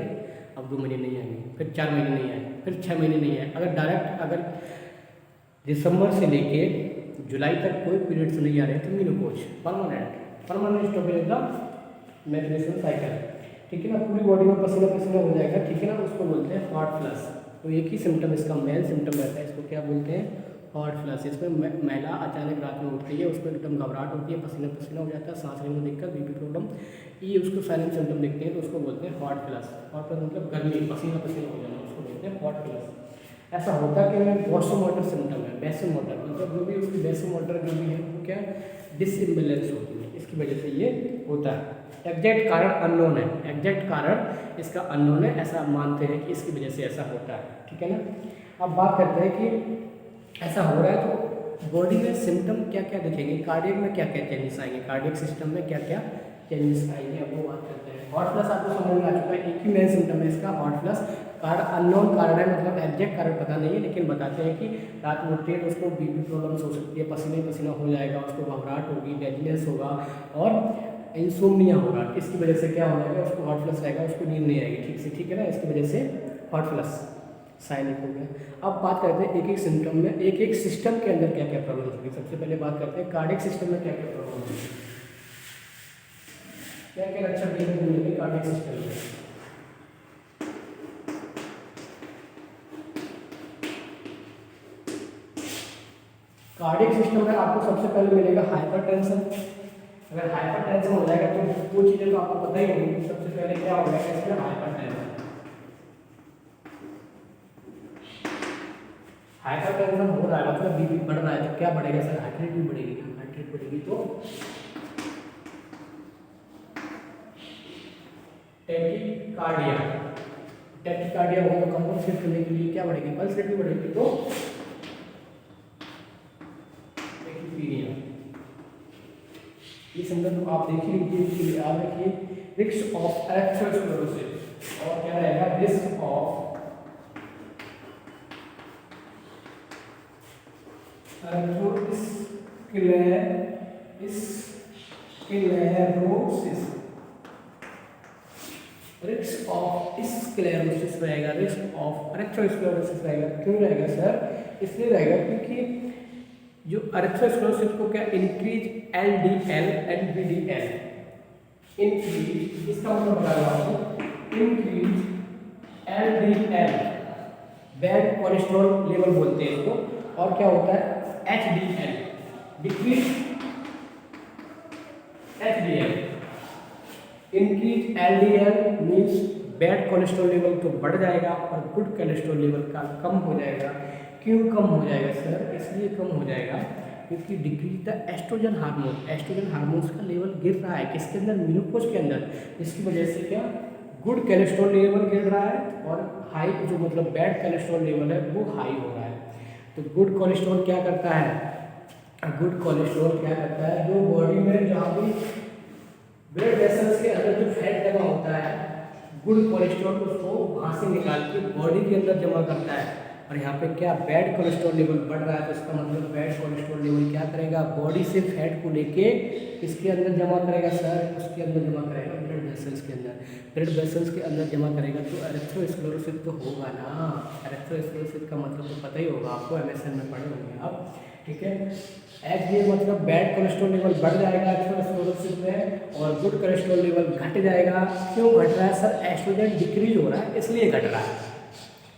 अब 2 महीने नहीं आएंगे, फिर 4 महीने नहीं आए, फिर 6 महीने नहीं आए। अगर डायरेक्ट अगर दिसंबर से लेके जुलाई तक कोई पीरियड्स नहीं आ रहे तो menopause permanent stoppage of the menstruation cycle, ठीक है ना। पूरी बॉडी में पसीना पसीना हो जाएगा, ठीक है ना। उसको बोलते हैं हॉट फ्लश। तो एक ही सिम्टम इसका मेन सिम्टम रहता है, इसको क्या बोलते हैं, हॉट फ्लश। इसमें महिला अचानक रात में उठती है, उसको एकदम घबराहट होती है, पसीना पसीना हो जाता है, सांस लेने में दिक्कत, बीपी प्रॉब्लम, ये उसको साइलेंट सिम्टम दिखते हैं तो उसको बोलते हैं हॉट फ्लश। हॉट फ्लश मतलब गर्मी, पसीना पसीना हो जाना, उसको बोलते हैं हॉट फ्लश। ऐसा होता कि वॉसोमोटर सिम्टम है, वैसोमोटर मतलब जो भी उसकी वैसोमोटर जो भी है वो क्या डिसइम्बेलेंस होती है, इसकी वजह से ये होता है। एग्जैक्ट कारण अननोन है, एग्जैक्ट कारण इसका अननोन है, ऐसा मानते हैं कि इसकी वजह से ऐसा होता है, ठीक है ना। अब बात करते हैं कि ऐसा हो रहा है तो बॉडी में सिम्टम क्या क्या दिखेंगे, कार्डियक में क्या क्या चेंजेस आएंगे, कार्डियक सिस्टम में क्या क्या चेंजेस आएंगे, अब वो बात करते हैं। हॉट फ्लश आपको समझ में आ चुका है, एक ही मेन सिम्टम है इसका हॉट फ्लश। कारण अननोन कारण है, मतलब एग्जैक्ट कारण पता नहीं है, लेकिन बताते हैं कि रात में उठती है तो उसको बीपी प्रॉब्लम्स हो सकती है, पसीने पसीना हो जाएगा, उसको घबराहट होगी, डेडनेस होगा और इंसोम्निया होगा। इसकी वजह से क्या हो जाएगा, उसको हॉट फ्लश रहेगा, उसको नींद नहीं आएगी ठीक से, ठीक है ना। इसकी वजह से हॉट फ्लश साइन हो गया। अब बात करते हैं एक एक सिम्टम में, एक एक सिस्टम के अंदर क्या क्या प्रॉब्लम होगी। सबसे पहले बात करते हैं कार्डियक सिस्टम में क्या क्या प्रॉब्लम होगी, क्या क्या लक्षण देखने को मिलेंगे कार्डियक सिस्टम में। कार्डियक सिस्टम में आपको सबसे पहले मिलेगा हाइपरटेंशन। अगर हाइपरटेंशन हो जाएगा तो वो चीज़ें तो आपको पता ही होंगी। सबसे पहले क्या हो जाएगा इसमें हाइपरटेंशन। हाइपरटेंशन हो रहा है मतलब बीपी बढ़ रहा है तो क्या बढ़ेगा सर, हार्ट रेट भी बढ़ेगी। हार्ट रेट बढ़ेगी तो टैकीकार्डिया, टैकीकार्डिया होगा तो कंपनसेट करने के लिए क्या बढ़ेगी, पल्स रेट भी बढ़ेगी तो टैकीपीनिया। ये सिम्टम तो आप देख ही लीजिए, इसलिए याद रखिए रिस्क ऑफ एरेथ्रोस्क्लेरोसिस। और क्या रहेगा, risk of sclerosis, risk of sclerosis रहेगा, रिस्क ऑफ एरेथ्रोस्क्लेरोसिस रहेगा। क्यों रहेगा सर? इसलिए रहेगा क्योंकि जो एरेथ्रोस्क्लेरोसिस को क्या increase LDL and VDL, increase, इसका मतलब बताया आपको, increase LDL bad cholesterol level बोलते हैं इसको, और क्या होता है HDL decrease HDL, increase LDL means bad cholesterol level तो बढ़ जाएगा और गुड कोलेस्ट्रॉल लेवल का कम हो जाएगा। क्यों कम हो जाएगा सर? इसलिए कम हो जाएगा क्योंकि decrease the oestrogen hormone, oestrogen hormones का लेवल गिर रहा है किसके अंदर, मेनोपॉज के अंदर, जिसकी वजह से क्या गुड कोलेस्ट्रॉल लेवल गिर रहा है और हाई जो मतलब बैड कोलेस्ट्रॉल लेवल है वो हाई हो रहा है। तो गुड कोलेस्ट्रॉल क्या करता है, गुड कोलेस्ट्रॉल क्या करता है, जो बॉडी में जहाँ भी ब्लड वेसल्स के अंदर जो फैट जमा होता है, गुड कोलेस्ट्रॉल उसको वहाँ से निकाल के बॉडी के अंदर जमा करता है। और यहाँ पे क्या बैड कोलेस्ट्रॉल लेवल बढ़ रहा है, तो इसका मतलब बैड कोलेस्ट्रॉल लेवल क्या करेगा, बॉडी से फैट को लेके किसके अंदर जमा करेगा सर, उसके अंदर जमा करेगा ब्लड वेसल्स के अंदर, ब्लड वेसल्स के अंदर जमा करेगा। तो एरेथ्रोस्क्लेरोसिस तो होगा ना, एरेथ्रोस्क्लेरोसिस का मतलब तो पता ही होगा आपको, MSN में पढ़े होंगे आप, ठीक है। ये मतलब बैड कोलेस्ट्रॉल लेवल बढ़ जाएगा एरेथ्रोस्क्लेरोसिस में और गुड कोलेस्ट्रॉल लेवल घट जाएगा। क्यों घट रहा है सर? एस्ट्रोजन डिक्रीज हो रहा है इसलिए घट रहा है।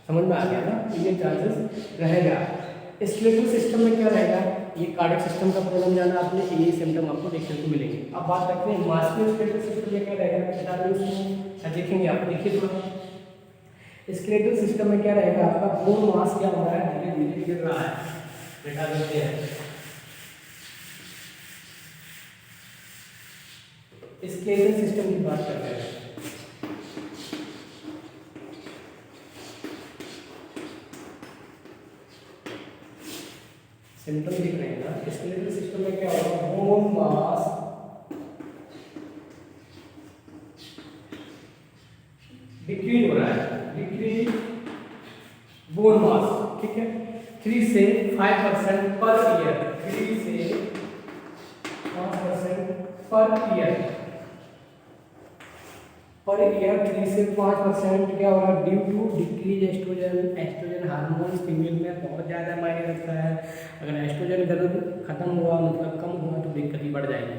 समझ में आ गया ना? ये चांसेस रहेगा। स्केलेटल सिस्टम में क्या रहेगा, ये कार्डियक सिस्टम का प्रॉब्लम जाना आपने, ये सिम्टम आपको देखने को मिलेंगे। अब बात करते हैं मास्कुलर स्केलेटल सिस्टम में क्या रहेगा, देखेंगे आप, देखिए थोड़ा। स्केलेटल सिस्टम में क्या रहेगा आपका, बोन मास क्या हो रहा है, धीरे धीरे गिर रहा है, बैठा देते हैं। स्केलेटल सिस्टम की बात कर रहे हैं, सिम्टम दिख रहे हैं ना। स्केलेटल सिस्टम में क्या होगा, बोन मास डिक्रीज हो रहा है, डिक्रीज बोन मास, ठीक है, 3 से 5% पर ईयर, 3 से 5% पर ईयर, 3 से 5% क्या हो रहा है, due to decrease oestrogen. Oestrogen hormone female में बहुत ज़्यादा मायने रखता है। अगर एस्ट्रोजन गर्भ खत्म हुआ मतलब कम हुआ तो दिक्कत ही बढ़ जाएगी।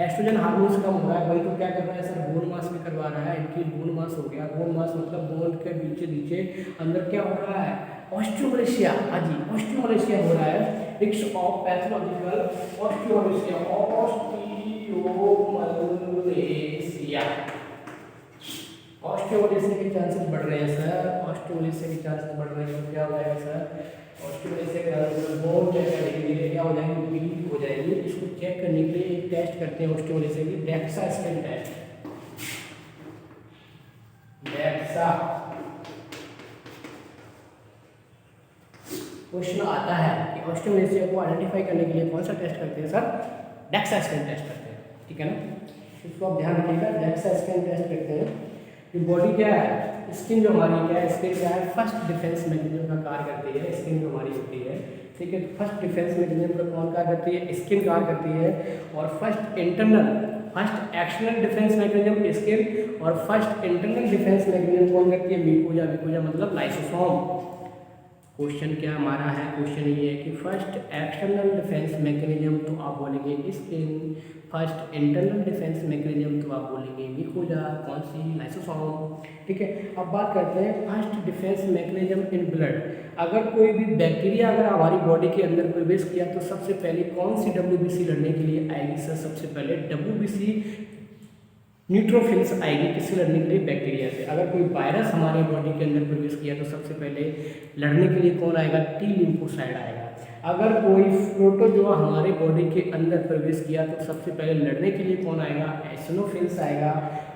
एस्ट्रोजन हार्मोन्स कम हो रहा है, वही तो क्या कर रहा है सर, बोन मास में करवा रहा है, इनकी बोन मास हो गया। बोन मास मतलब बोन के नीचे अंदर क्या हो रहा है, ऑस्टियोमलेशिया, हाँ जी ऑस्टियोमलेशिया हो रहा है। Risk of pathological osteomalacia, osteomalacia, osteomalacia के चांसेस बढ़ रहे हैं सर, ऑस्टियोमलेशिया के चांसेस बढ़ रहे हैं। तो क्या हो जाएगा सर, ऑस्टियोमलेशिया का बोन चेक करने के लिए क्या हो जाएगी, वीक हो जाएगी। इसको चेक करने के लिए एक टेस्ट करते हैं ऑस्टियोमलेशिया की, DEXA scan test. DEXA question आता है कि ऑस्टियोमलेशिया को आइडेंटिफाई करने के लिए कौन सा टेस्ट करते हैं सर, डेक्सा स्कैन टेस्ट करते हैं, ठीक है ना। इसको आप ध्यान रखिएगा, डेक्सा स्कैन टेस्ट करते हैं। ये बॉडी क्या है, स्किन जो हमारी क्या है, स्किन क्या है, फर्स्ट डिफेंस मैकेनिज्म का कार्य करती है। स्किन जो हमारी होती है, ठीक है, फर्स्ट डिफेंस मैकेनिज्म का कौन कार्य करती है, स्किन कार्य करती है। और first external defence mechanism skin, और फर्स्ट इंटरनल डिफेंस मैकेनिज्म कौन करती है, म्यूकोजा। म्यूकोजा मतलब लाइसोसोम। क्वेश्चन क्या हमारा है, क्वेश्चन ये है कि फर्स्ट एक्सटर्नल डिफेंस मैकेनिज्म तो आप बोलेंगे skin, first internal defence mechanism तो आप बोलेंगे म्यूकोजा, कौन सी, लाइसोसोम, ठीक है। अब बात करते हैं first defence mechanism in blood. अगर कोई भी बैक्टीरिया अगर हमारी बॉडी के अंदर प्रवेश किया तो सबसे पहले कौन सी WBC लड़ने के लिए आएगी सर, सबसे पहले WBC न्यूट्रोफिल्स आएगी, किससे लड़ने के लिए, बैक्टीरिया से। अगर कोई वायरस हमारे बॉडी के अंदर प्रवेश किया तो सबसे पहले लड़ने के लिए कौन आएगा, T लिम्फोसाइट आएगा। अगर कोई प्रोटोजोआ हमारे बॉडी के अंदर प्रवेश किया तो सबसे पहले लड़ने के लिए कौन आएगा, एसिनोफिल्स आएगा।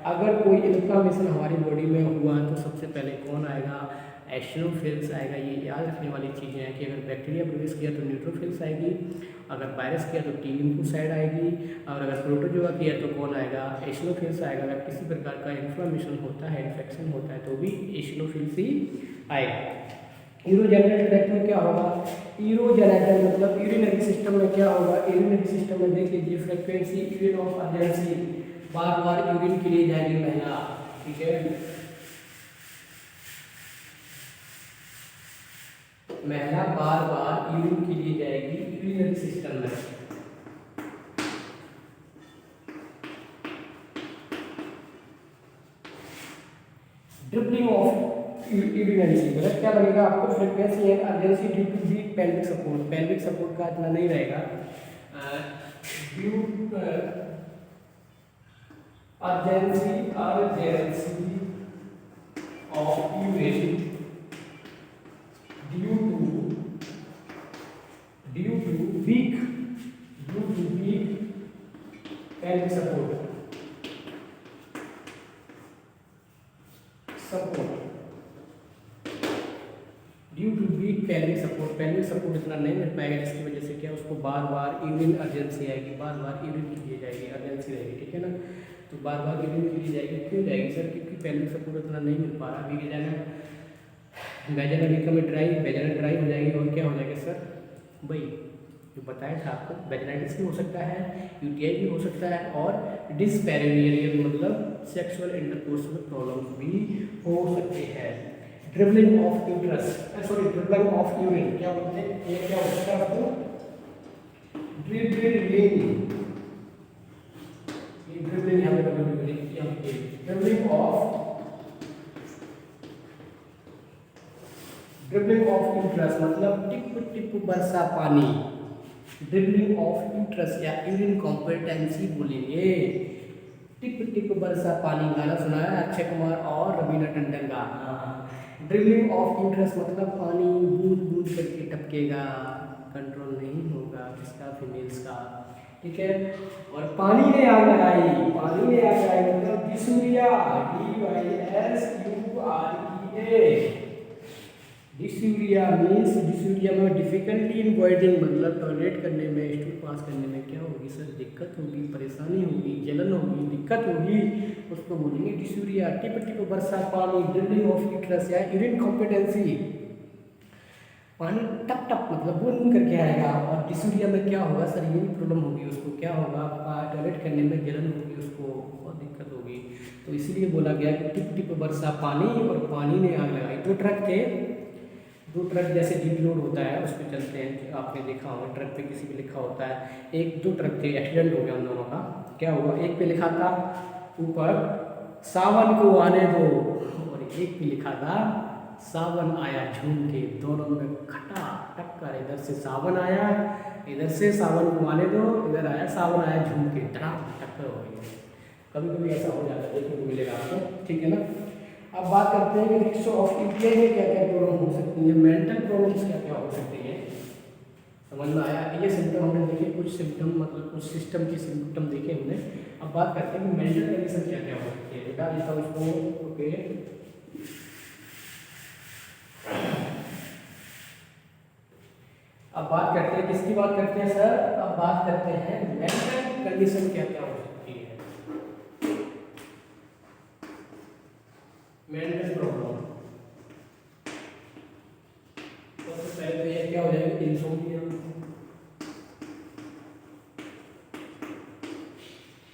अगर कोई इन्फ्लामेशन हमारी बॉडी में हुआ तो सबसे पहले कौन आएगा, एसिनोफिल्स आएगा। ये याद रखने वाली चीज़ें हैं कि अगर बैक्टीरिया प्रवेश किया तो न्यूट्रोफिल्स आएगी, अगर वायरस किया तो T लिम्फोसाइट आएगी, और अगर प्रोटोजोआ होती है तो कौन आएगा, एसिनोफिल्स आएगा। अगर किसी प्रकार का इन्फ्लेमेशन होता है, इन्फेक्शन होता है तो भी एसिनोफिल्स ही आएगा। यूरोजेनिटल ट्रैक्ट में क्या होगा, यूरोजेनिटल मतलब यूरिनरी सिस्टम में क्या होगा, यूरिनरी सिस्टम में देख लीजिए frequency urine of urgency, bar bar urine के लिए जाएगी महिला, ठीक है, महिला बार बार यूरिन के लिए जाएगी यूरिनरी सिस्टम में। ड्रिबलिंग ऑफ यूरिनरी सिगरेट क्या लगेगा आपको, frequency and urgency due to weak pelvic support, pelvic support का इतना नहीं रहेगा, due urgency of urine due to weak pelvic support due to weak pelvic support इतना नहीं मिल पाएगा, जिसकी वजह से क्या उसको बार बार यूरिन अर्जेंसी आएगी, बार बार यूरिन के लिए जाएगी, अर्जेंसी रहेगी, ठीक है ना। तो बार बार यूरिन के लिए जाएगी, क्यों जाएगी सर, क्योंकि पेल्विक सपोर्ट इतना नहीं मिल पा रहा। वेजाइनल इनकम में वेजाइनल ड्राई हो जाएगी, और क्या हो जाएगा सर, भाई जो बताया था आपको, वेजाइनाइटिस भी हो सकता है, यूटीआई भी हो सकता है, और डिस्पैरेनियल मतलब सेक्सुअल इंटरकोर्स में प्रॉब्लम्स भी हो सकते हैं। Dribbling of uterus, sorry dribbling of urine क्या बोलते हैं, ये क्या होता है आपको, ड्रिबलिंग यहाँ पे ड्रिबलिंग ऑफ यूट्रस मतलब टिप टिप बरसा पानी, ड्रिबलिंग ऑफ यूट्रस या यूरिन कॉम्पिटेंसी बोलेंगे। टिप टिप बरसा पानी गाना सुना है अक्षय कुमार और रवीना टंडन का। ड्रिबलिंग ऑफ यूट्रस मतलब पानी बूंद बूंद करके टपकेगा, कंट्रोल नहीं होगा किसका, फीमेल्स का, ठीक है। और पानी ने आग लगाई, मतलब डिसूरिया, डिसूरिया मीन्स, डिसूरिया में डिफिकल्टी इन वॉइडिंग मतलब टॉयलेट करने में, स्टूल पास करने में क्या होगी सर, दिक्कत होगी, परेशानी होगी, जलन होगी, दिक्कत होगी, उसको बोलेंगे डिसूरिया। टिप टिप बरसा पानी, ड्रिबलिंग ऑफ यूट्रस या यूरिन कॉम्पिटेंसी, पानी टप टप मतलब बूंद बूंद करके आएगा। और डिसूरिया में क्या होगा सर, ये प्रॉब्लम होगी उसको, क्या होगा, टॉयलेट करने में जलन होगी उसको, बहुत दिक्कत होगी। तो इसीलिए बोला गया कि टिप टिप बरसा पानी, और पानी ने आग लगाई। दो ट्रक जैसे जीप लोड होता है उस पर चलते हैं, आपने देखा होगा ट्रक पे किसी पे लिखा होता है, दो ट्रक थे, एक्सीडेंट हो गया उन दोनों का, क्या हुआ, एक पे लिखा था ऊपर सावन को आने दो, और एक पे लिखा था सावन आया झूम के, दोनों में खटा टक्कर, इधर से सावन आया, इधर से सावन को आने दो, इधर आया सावन आया झूम के, धड़ाम टक्कर हो गई। कभी कभी ऐसा हो जाता है, देखने को मिलेगा आपको, ठीक है ना। अब बात करते हैं कि रिक्शो ऑफ यूटीआई में क्या क्या प्रॉब्लम हो सकती है, मेंटल प्रॉब्लम्स क्या क्या हो सकती हैं, समझ में आया। ये सिम्टम हमने देखे, कुछ सिम्टम मतलब कुछ सिस्टम की सिम्टम देखे हमने। अब बात करते हैं कि मेंटल कंडीशन क्या क्या हो सकती है, बेटा लिखा उसको, ओके। अब बात करते हैं, किसकी बात करते हैं सर, अब बात करते हैं मेंटल कंडीशन क्या क्या हो सकती है, मेंटल प्रॉब्लम। सबसे पहले तो ये क्या हो जाएगा, इंसोम्निया।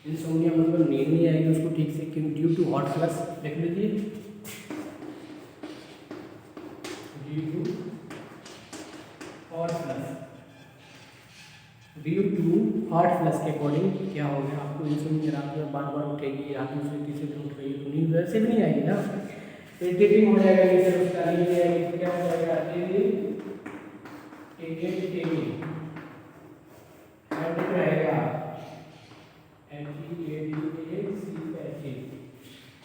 इंसोम्निया मतलब नींद नहीं आएगी उसको ठीक से, क्यों, ड्यू टू हॉट फ्लश, देख लीजिए, due to hot flush, due to hot flush के अकॉर्डिंग क्या हो गया आपको, इंसोम्निया रात में बार बार उठेगी, रात में से तीसरे दिन उठ रही है तो नींद वैसे भी नहीं आएगी ना, इरिटेटिंग हो जाएगा, नींद उसका नींद नहीं आएगी तो क्या हो जाएगा, हेडेक रहेगा,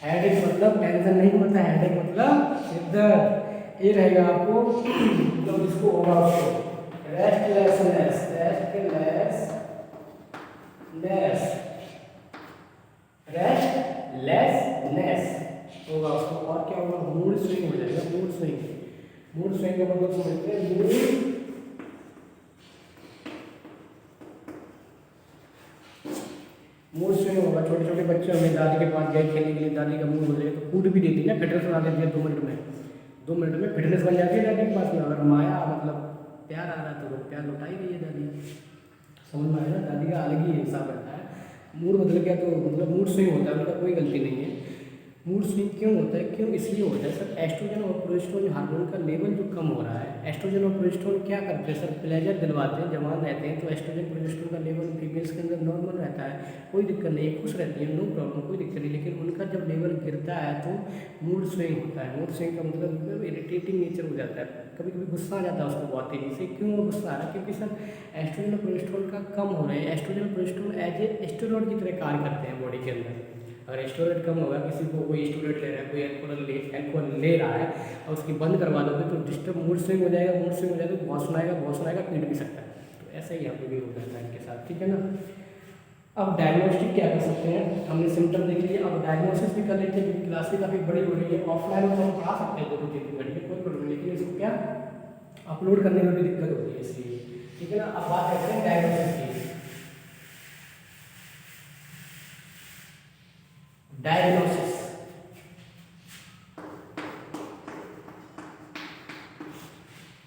हेडेक मतलब टेंशन नहीं होता, हेडेक मतलब सिर दर्द, ये रहेगा आपको, मतलब इसको होगा उसको रेस्टलेसनेस होगा उसको। और क्या होगा, मूड स्विंग हो जाएगा, मूड स्विंग का मतलब समझते हैं, मूड स्विंग होगा। छोटे छोटे बच्चे होंगे, दादी के पास गए खेलने के लिए, दादी का मूड बदले तो फूड भी देती है ना, फिटनेस बना देती है 2 मिनट में। 2 मिनट में फिटनेस बन जाती है दादी के पास में। अगर माया मतलब प्यार आ रहा है तो प्यार लौटा ही गई है दादी। समझ में आया ना, दादी का अलग ही हिसाब रहता है। मूड बदल गया तो मतलब मूड स्विंग होता है, उनका कोई गलती नहीं है। मूड स्विंग क्यों होता है, क्यों इसलिए होता है सर, एस्ट्रोजन और प्रोजेस्टेरोन हार्मोन का लेवल जो कम हो रहा है। एस्ट्रोजन और प्रोजेस्टेरोन क्या करते हैं सर, प्लेजर दिलवाते हैं, जवान रहते हैं तो एस्ट्रोजन प्रोजेस्टेरोन का लेवल फीमेल्स के अंदर नॉर्मल रहता है, कोई दिक्कत नहीं है, खुश रहती है, नो प्रॉब्लम, कोई दिक्कत नहीं। लेकिन उनका जब लेवल गिरता है तो मूड स्विंग होता है। मूड स्विंग का मतलब इरिटेटिंग नेचर हो जाता है, कभी कभी गुस्सा आ जाता है उसको बहुत तेजी से। क्यों गुस्सा आ रहा है, क्योंकि सर एस्ट्रोजन और प्रोजेस्टेरोन का कम हो रहा है। एस्ट्रोजन और प्रोजेस्टेरोन एज ए स्टेरॉइड की तरह कार्य करते हैं बॉडी के अंदर। अगर स्टोरेज कम होगा, किसी को कोई स्टूडेंट ले रहा है, कोई एल्कोहल ले रहा है और उसकी बंद करवा दोगे तो डिस्टर्ब मूड स्विंग हो जाएगा, मूड स्विंग हो जाएगा तो बहुत सुनाएगा, पीट भी सकता है। तो ऐसा ही यहाँ पे भी हो जाता है इनके साथ, ठीक है ना। अब डायग्नोस्टिक क्या कर सकते हैं, हमने सिम्टम देख लिए, अब डायग्नोसिस भी कर लेते हैं क्योंकि क्लास भी काफ़ी बड़ी हो रही है। ऑफलाइन तो हम पढ़ा सकते हैं 2-3 घंटे, कोई प्रॉब्लम नहीं, लेकिन इसको क्या अपलोड करने में भी दिक्कत होती है इसलिए, ठीक है ना। अब बात करते हैं डायग्नोसिस की। डायग्नोसिस,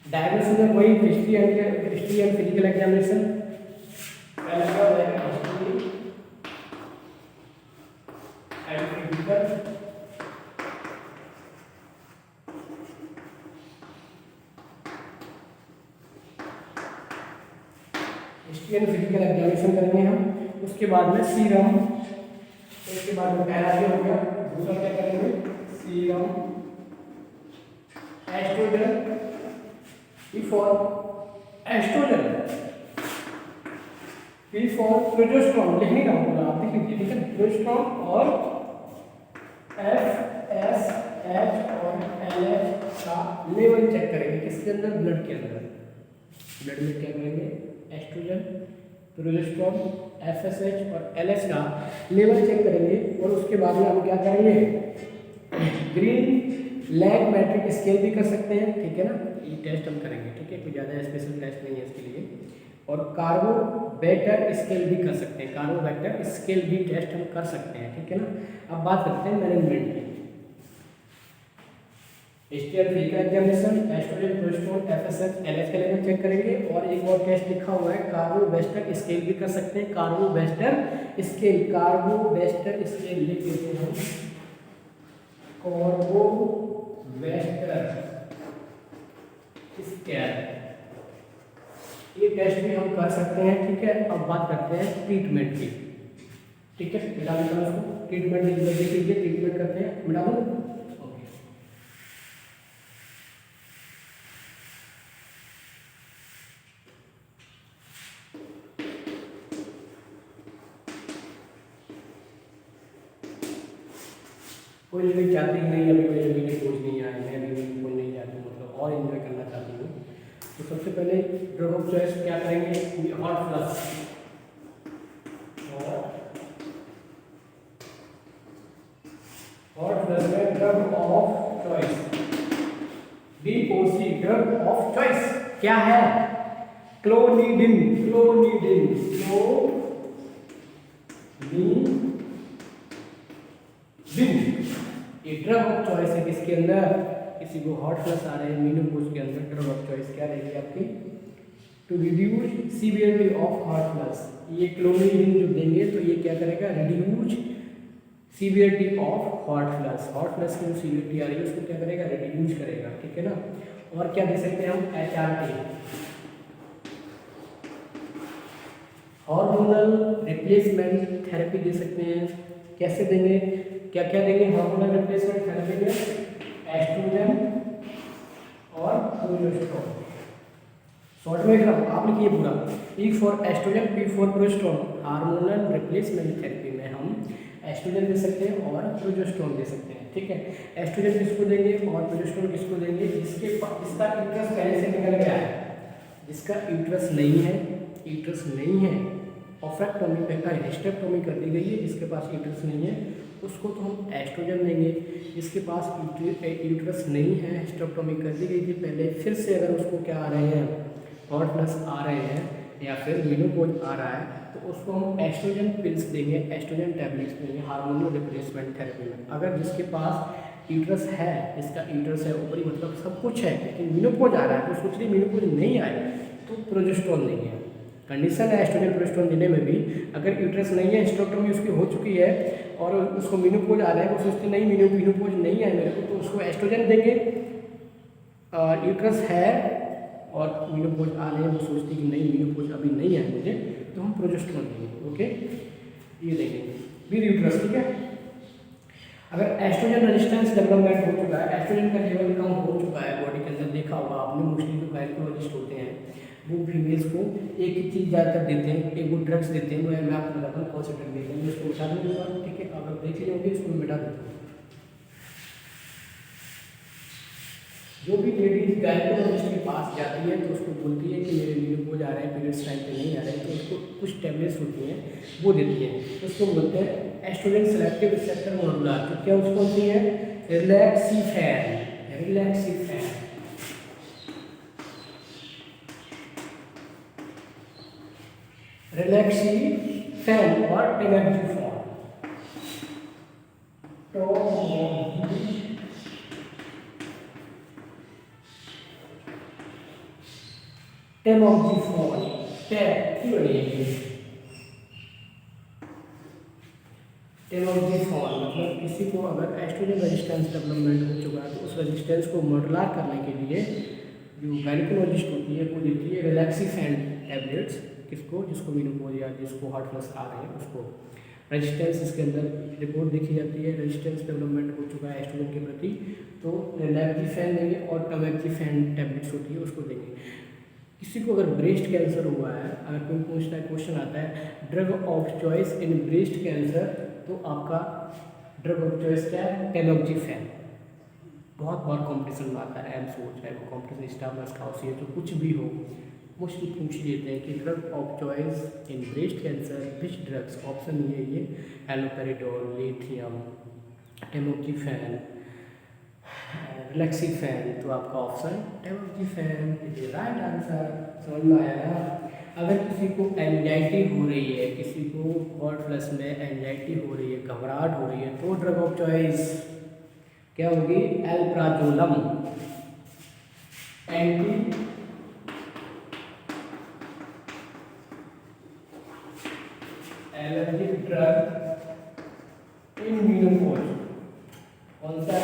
डायग्नोसिस में वही हिस्ट्री एंड फिजिकल एग्जामिनेशन, पहला क्या हो जाएगा history and physical, history and physical examination करेंगे हम। उसके बाद में सीरम, उसके बाद में पहला ये हो गया। दूसरा क्या करेंगे, serum, oestrogen, P for oestrogen, P for progesterone, लिखने का होगा आप देख लीजिए, ठीक है। प्रोजेस्टेरोन और FSH और LH का लेवल चेक करेंगे किसके अंदर, ब्लड के अंदर। ब्लड में क्या करेंगे, एस्ट्रोजन, प्रोजेस्टेरोन, FSH और LH का लेवल चेक करेंगे। और उसके बाद में हम क्या करेंगे, ग्रीन लैग मैट्रिक स्केल भी कर सकते हैं, ठीक है ना। ये टेस्ट हम करेंगे, ठीक है, कोई ज़्यादा स्पेशल टेस्ट नहीं है इसके लिए। और कार्बोवेक्टर स्केल भी कर सकते हैं, कार्बोवेक्टर स्केल भी टेस्ट हम कर सकते हैं, ठीक है ना। अब बात करते हैं मैनेजमेंट की। History and physical examination, estrogen, progesterone, FSH, LH का लेवल चेक करेंगे। और एक और टेस्ट लिखा हुआ है, कार्बोवेक्टर स्केल भी कर सकते हैं, कार्बोवेक्टर स्केल, कार्बोवेक्टर स्केल लिख देते हैं, कार्बोवेक्टर स्केल, ये टेस्ट भी हम कर सकते हैं, ठीक है। अब बात करते हैं ट्रीटमेंट की, ठीक है। मिटा देता हूं उसको, ट्रीटमेंट देख लीजिए, ट्रीटमेंट करते हैं, मिटा दूं, ओके। कोई लेकिन चाहती ही नहीं, अभी मेरे मेरे कोच नहीं आए हैं, अभी मेरी कोई नहीं चाहती, मतलब और एंजॉय करना चाहती हूँ। तो सबसे पहले ड्रग ऑफ चॉइस क्या करेंगे, हॉट फ्लश, हॉट फ्लश में drug of choice, DOC, drug of choice क्या है, क्लोनिडिन, क्लोनिडिन, ये ड्रग ऑफ चॉइस है किसके अंदर, किसी को हॉट फ्लश आ रहे हैं, मीनोपॉज के अंदर ड्रग ऑफ चॉइस क्या रहेगी आपकी, to reduce severity of hot flush. ये क्लोनिडिन जो देंगे तो ये क्या करेगा, reduce severity of hot flush, hot flush की जो सीवियरिटी आ रही है उसको क्या करेगा, रिड्यूस करेगा, ठीक है ना। और क्या दे सकते हैं हम, HRT, हार्मोनल रिप्लेसमेंट थेरेपी दे सकते हैं। कैसे देंगे, क्या क्या देंगे हार्मोनल रिप्लेसमेंट थेरेपी में, एस्ट्रोजन और प्रोजेस्टेरोन। शॉर्ट में आप लिखिए पूरा, E for estrogen, P for progesterone. Hormonal replacement therapy में हम एस्ट्रोजन दे सकते हैं और प्रोजेस्टेरोन दे सकते हैं, ठीक है। एस्ट्रोजन किसको देंगे और प्रोजेस्टेरोन किसको देंगे, जिसका यूट्रस पहले से निकल गया है, जिसका यूट्रस नहीं है, ऑफ्रेक्टोमी पे हिस्टेक्टोमी कर दी गई है, जिसके पास यूट्रस नहीं है उसको तो हम एस्ट्रोजन देंगे। जिसके पास यूट्रस नहीं है, हिस्टेक्टोमी कर दी गई थी पहले, फिर से अगर उसको क्या आ रहे हैं, हॉट फ्लश आ रहे हैं, या फिर मेनोपॉज आ रहा है तो उसको हम एस्ट्रोजन पिल्स देंगे, एस्ट्रोजन टैबलेट्स देंगे हार्मोनल रिप्लेसमेंट थेरेपी में। अगर जिसके पास यूट्रस है, जिसका यूट्रस है ऊपरी मतलब सब कुछ है, लेकिन मेनोपॉज आ रहा है तो सोच रही मेनोपॉज नहीं आए तो प्रोजेस्टेरोन देंगे। कंडीशन है एस्ट्रोजन प्रोजेस्टेरोन देने में भी। अगर यूट्रस नहीं है, हिस्टेरेक्टोमी उसकी हो चुकी है और उसको मेनोपॉज आ रहा है, वो सोचते नहीं मेनोपॉज नहीं है मेरे को, तो उसको एस्ट्रोजन देंगे। यूट्रस है और मेनोपॉज आ रहे हैं, वो सोचते कि नहीं मेनोपॉज अभी नहीं है मुझे, तो हम प्रोजेस्टेरोन देंगे। ओके, ये देंगे विद यूट्रस, ठीक है। अगर एस्ट्रोजन रेजिस्टेंस डेवलपमेंट हो चुका है, एस्ट्रोजन का लेवल कम हो चुका है बॉडी के अंदर, देखा होगा आपने मोस्टली जो गायनेकोलॉजिस्ट होते हैं वो फीमेल्स को एक ही चीज़ ज़्यादातर देते हैं, एक वो ड्रग्स देते हैं। मैं आपको बताता हूँ कौन से ड्रग देते हैं, मैं इसको बता दूँगा, ठीक है। आप लोग देख लीजिए, इसको मैं बता देता हूँ। जो भी लेडीज गायनेकोलॉजिस्ट के पास जाती है तो उसको बोलती है कि मेरे मेनोपॉज आ रहा है, पीरियड्स टाइम पे नहीं आ रहा है, तो उसको कुछ टैबलेट्स होती हैं वो देती है, उसको बोलते हैं एस्ट्रोजन सेलेक्टिव रिसेप्टर मॉड्यूलर। तो क्या उसको होती है रिलैक्सीफैन, रिलैक्सीफैन। रिलैक्सीफैन और टेमेक्जिफॉन, टेमोक्सिफोन, क्यों नहीं टेमोक्सिफोन मतलब किसी को अगर एस्ट्रोजन रेजिस्टेंस डेवलपमेंट हो चुका है तो उस रेजिस्टेंस को मॉड्यूलर करने के लिए जो गायनेकोलॉजिस्ट होती है वो देती है रिलैक्सीफैन टैबलेट्स। किसको, जिसको मेनोपॉज या जिसको हार्ट फ्लश आ रहे हैं उसको। रेजिस्टेंस इसके अंदर रिपोर्ट देखी जाती है, रेजिस्टेंस डेवलपमेंट हो चुका है एस्ट्रोजन के प्रति, तो रिलैक्सीफैन देंगे और टेमेक्सिफैन टैबलेट्स होती है उसको देंगे। किसी को अगर ब्रेस्ट कैंसर हुआ है, अगर कोई पूछता है, क्वेश्चन आता है drug of choice in breast cancer, तो आपका ड्रग ऑफ चॉइस क्या है, टेमेक्सिफैन। बहुत बार कॉम्पिटिशन में आता है, एम्स हो चाहे वो कॉम्पिटिशन स्टाफ नर्स का हो, तो कुछ भी हो, मोस्टली पूछ लेते हैं कि drug of choice in breast cancer which drugs. Option ये एलोपेरिडोल, लिथियम, टेमेक्सिफैन, रिलैक्सीफैन, तो आपका ऑप्शन टेमेक्सिफैन इज राइट आंसर। समझ में आया ना। अगर किसी को एंजाइटी हो रही है, किसी को हार्ट फ्लश में एंजाइटी हो रही है, घबराहट हो रही है, तो ड्रग ऑफ चॉइस क्या होगी, alprazolam, anti allergic drug in menopause. कौन सा,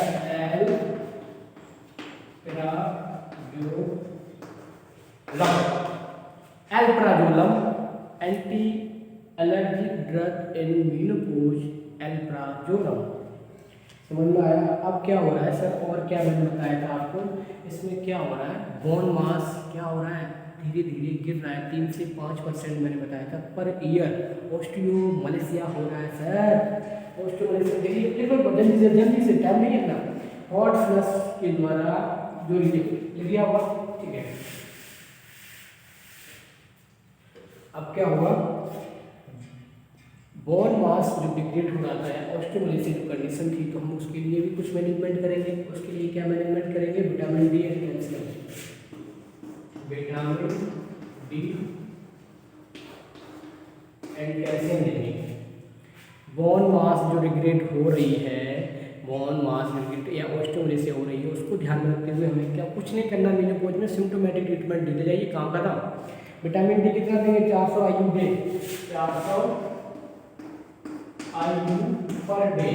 alprazolam, anti allergic drug in menopause, alprazolam. समझ में आया। अब क्या हो रहा है सर, और क्या मैंने बताया था आपको, इसमें क्या हो रहा है, बोन मास क्या हो रहा है, धीरे धीरे गिर रहा है, 3 से 5% मैंने बताया था पर ईयर। ऑस्टियोमलेशिया हो रहा है सर, ऑस्टियोमलेशिया। देखिए जल्दी से टाइम नहीं है ना। हार्ट फ्लश के द्वारा जो लिया हुआ, ठीक है। अब क्या हुआ, बोन मास जो डिग्रेड हो रहा है, ऑस्टियोमलेशिया जो कंडीशन थी, तो हम उसके लिए भी कुछ मैनेजमेंट करेंगे। उसके लिए क्या मैनेजमेंट करेंगे, vitamin D and calcium, vitamin D and calcium देंगे। बोन मास जो डिग्रेड हो रही है, बोन मास डिग्रेड या ऑस्टियोमलेशिया हो रही है, उसको ध्यान में रखते हुए हमें क्या कुछ नहीं करना, मेनोपॉज में सिम्टोमेटिक ट्रीटमेंट देते जाइए, काम खत्म। विटामिन डी कितना देंगे, 400 IU day, 400 IU per day,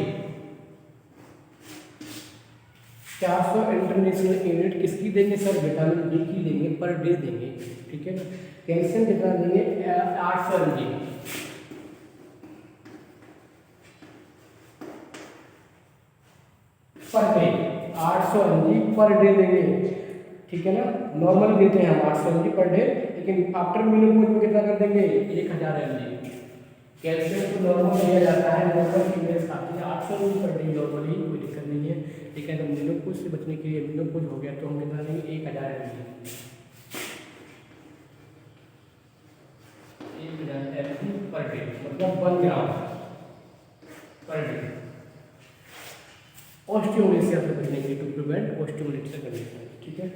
400 international unit किसकी देंगे सर, विटामिन डी की देंगे, पर डे देंगे, ठीक है ना। कैल्शियम कितना देंगे, 800 mg per day, 800 mg per day देंगे, ठीक है ना। नॉर्मल देते हैं हम 800 mg पर डे, लेकिन आफ्टर मेनोपॉज में कितना कर देंगे, 1000 mg। कैल्शियम तो नॉर्मल दिया जाता है, नॉर्मल फीमेल्स खाती है 800 mg पर डे नॉर्मली, कोई दिक्कत नहीं है। ठीक है, तो मेनोपॉज से बचने के लिए, मेनोपॉज हो गया तो हम कितना देंगे, 1000 mg, 1000 mg पर डे, मतलब 1 ग्राम पर डे। ऑस्टियोमलेशिया से बचने के लिए, टू प्रिवेंट ऑस्टियोमलेशिया कंडीशन, ठीक है।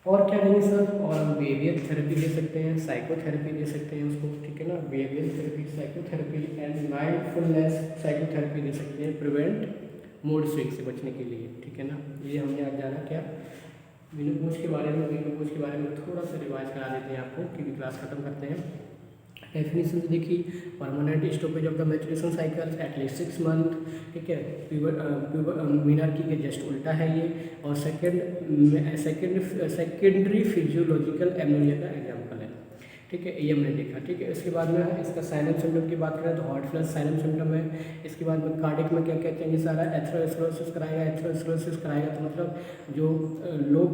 और क्या देंगे सर, और हम बिहेवियर थेरेपी दे सकते हैं, साइकोथेरेपी दे सकते हैं उसको, ठीक है ना, behaviour therapy, psychotherapy and mindfulness psychotherapy दे सकते हैं, प्रिवेंट मूड स्विंग से बचने के लिए, ठीक है ना। ये हमने आज जाना क्या मेनोपॉज के बारे में। मेनोपॉज के बारे में थोड़ा सा रिवाइज करा देते हैं आपको, क्योंकि क्लास खत्म करते हैं। डेफिनेशन देखी, permanent stoppage of the maturation cycle at least 6 month, ठीक है, मीनार्की के जस्ट उल्टा है ये। और सेकेंडरी फिजियोलॉजिकल एमोनिया का एग्जाम्पल है, ठीक है, ये हमने देखा, ठीक है। इसके बाद में इसका साइलेंट सिम्टम की बात करें तो हार्ट फ्लश साइलेंट सिम्टम है। इसके बाद में कार्डिक में क्या क्या चेंजेस आ रहा है, एथेरोस्क्लेरोसिस कराएगा, एथेरोस्क्लेरोसिस कराएगा तो मतलब जो लो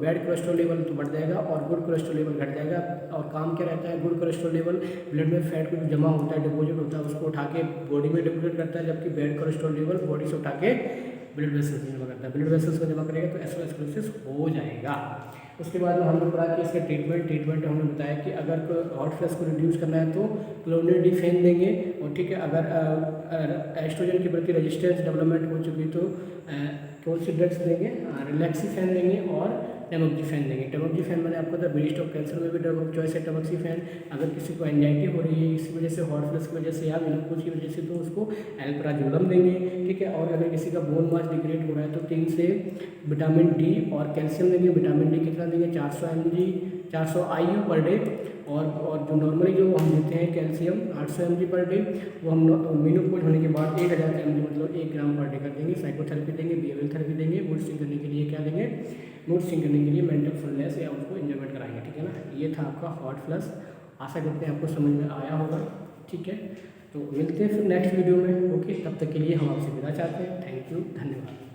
बैड कोलेस्ट्रॉल लेवल तो बढ़ जाएगा और गुड कोलेस्ट्रॉल लेवल घट जाएगा। और काम क्या रहता है, गुड कोलेस्ट्रॉल लेवल ब्लड में फैट को जमा होता है, डिपोजिट होता है, उसको उठा के बॉडी में डिपोजिट करता है, जबकि बैड कोलेस्ट्रॉल लेवल बॉडी से उठा के ब्लड वेसल्स में जमा करता है। ब्लड वेसल्स में जमा करेगा तो एथेरोस्क्लेरोसिस हो जाएगा। उसके बाद में हमने पढ़ा कि इसका ट्रीटमेंट हमने बताया कि अगर हॉट फ्लश को रिड्यूस करना है तो क्लोनिडिफेन देंगे, और ठीक है, अगर एस्ट्रोजन के प्रति रेजिस्टेंस डेवलपमेंट हो चुकी तो कौन सी ड्रग्स देंगे, रिलैक्सीफेन देंगे और टेमोक्सिफेन देंगे। टेमोक्सिफेन मैंने आपको बताया बेस्ट ऑफ कैंसर में भी ड्रग ऑफ चॉइस है टेमोक्सिफेन। अगर किसी को एंजाइटी हो रही है इसी वजह से, हॉट फ्लश की वजह से या मेनोपॉज की वजह से, तो उसको एल्प्राजोलम देंगे, ठीक है। और अगर किसी का बोन मास डिग्रेड हो रहा है तो 3 से विटामिन डी और कैल्शियम देंगे। विटामिन डी कितना देंगे, 400 IU पर डे, और जो नॉर्मली जो हम देते हैं कैल्शियम 800 mg पर डे, वो हम मेनोपॉज होने के बाद 1000 mg मतलब 1 ग्राम पर डे कर देंगे। साइकोथेरेपी देंगे, बिहेवियर थेरेपी देंगे, मूड स्विंग करने के लिए क्या देंगे, मूड स्विंग करने के लिए मेंटल फुलनेस या उसको इंजॉयमेंट कराएंगे, ठीक है ना। ये था आपका हॉट फ्लश। आशा करते हैं आपको समझ में आया होगा, ठीक है। तो मिलते हैं फिर नेक्स्ट वीडियो में, ओके। तब तक के लिए हम आपसे विदा चाहते हैं। थैंक यू, धन्यवाद।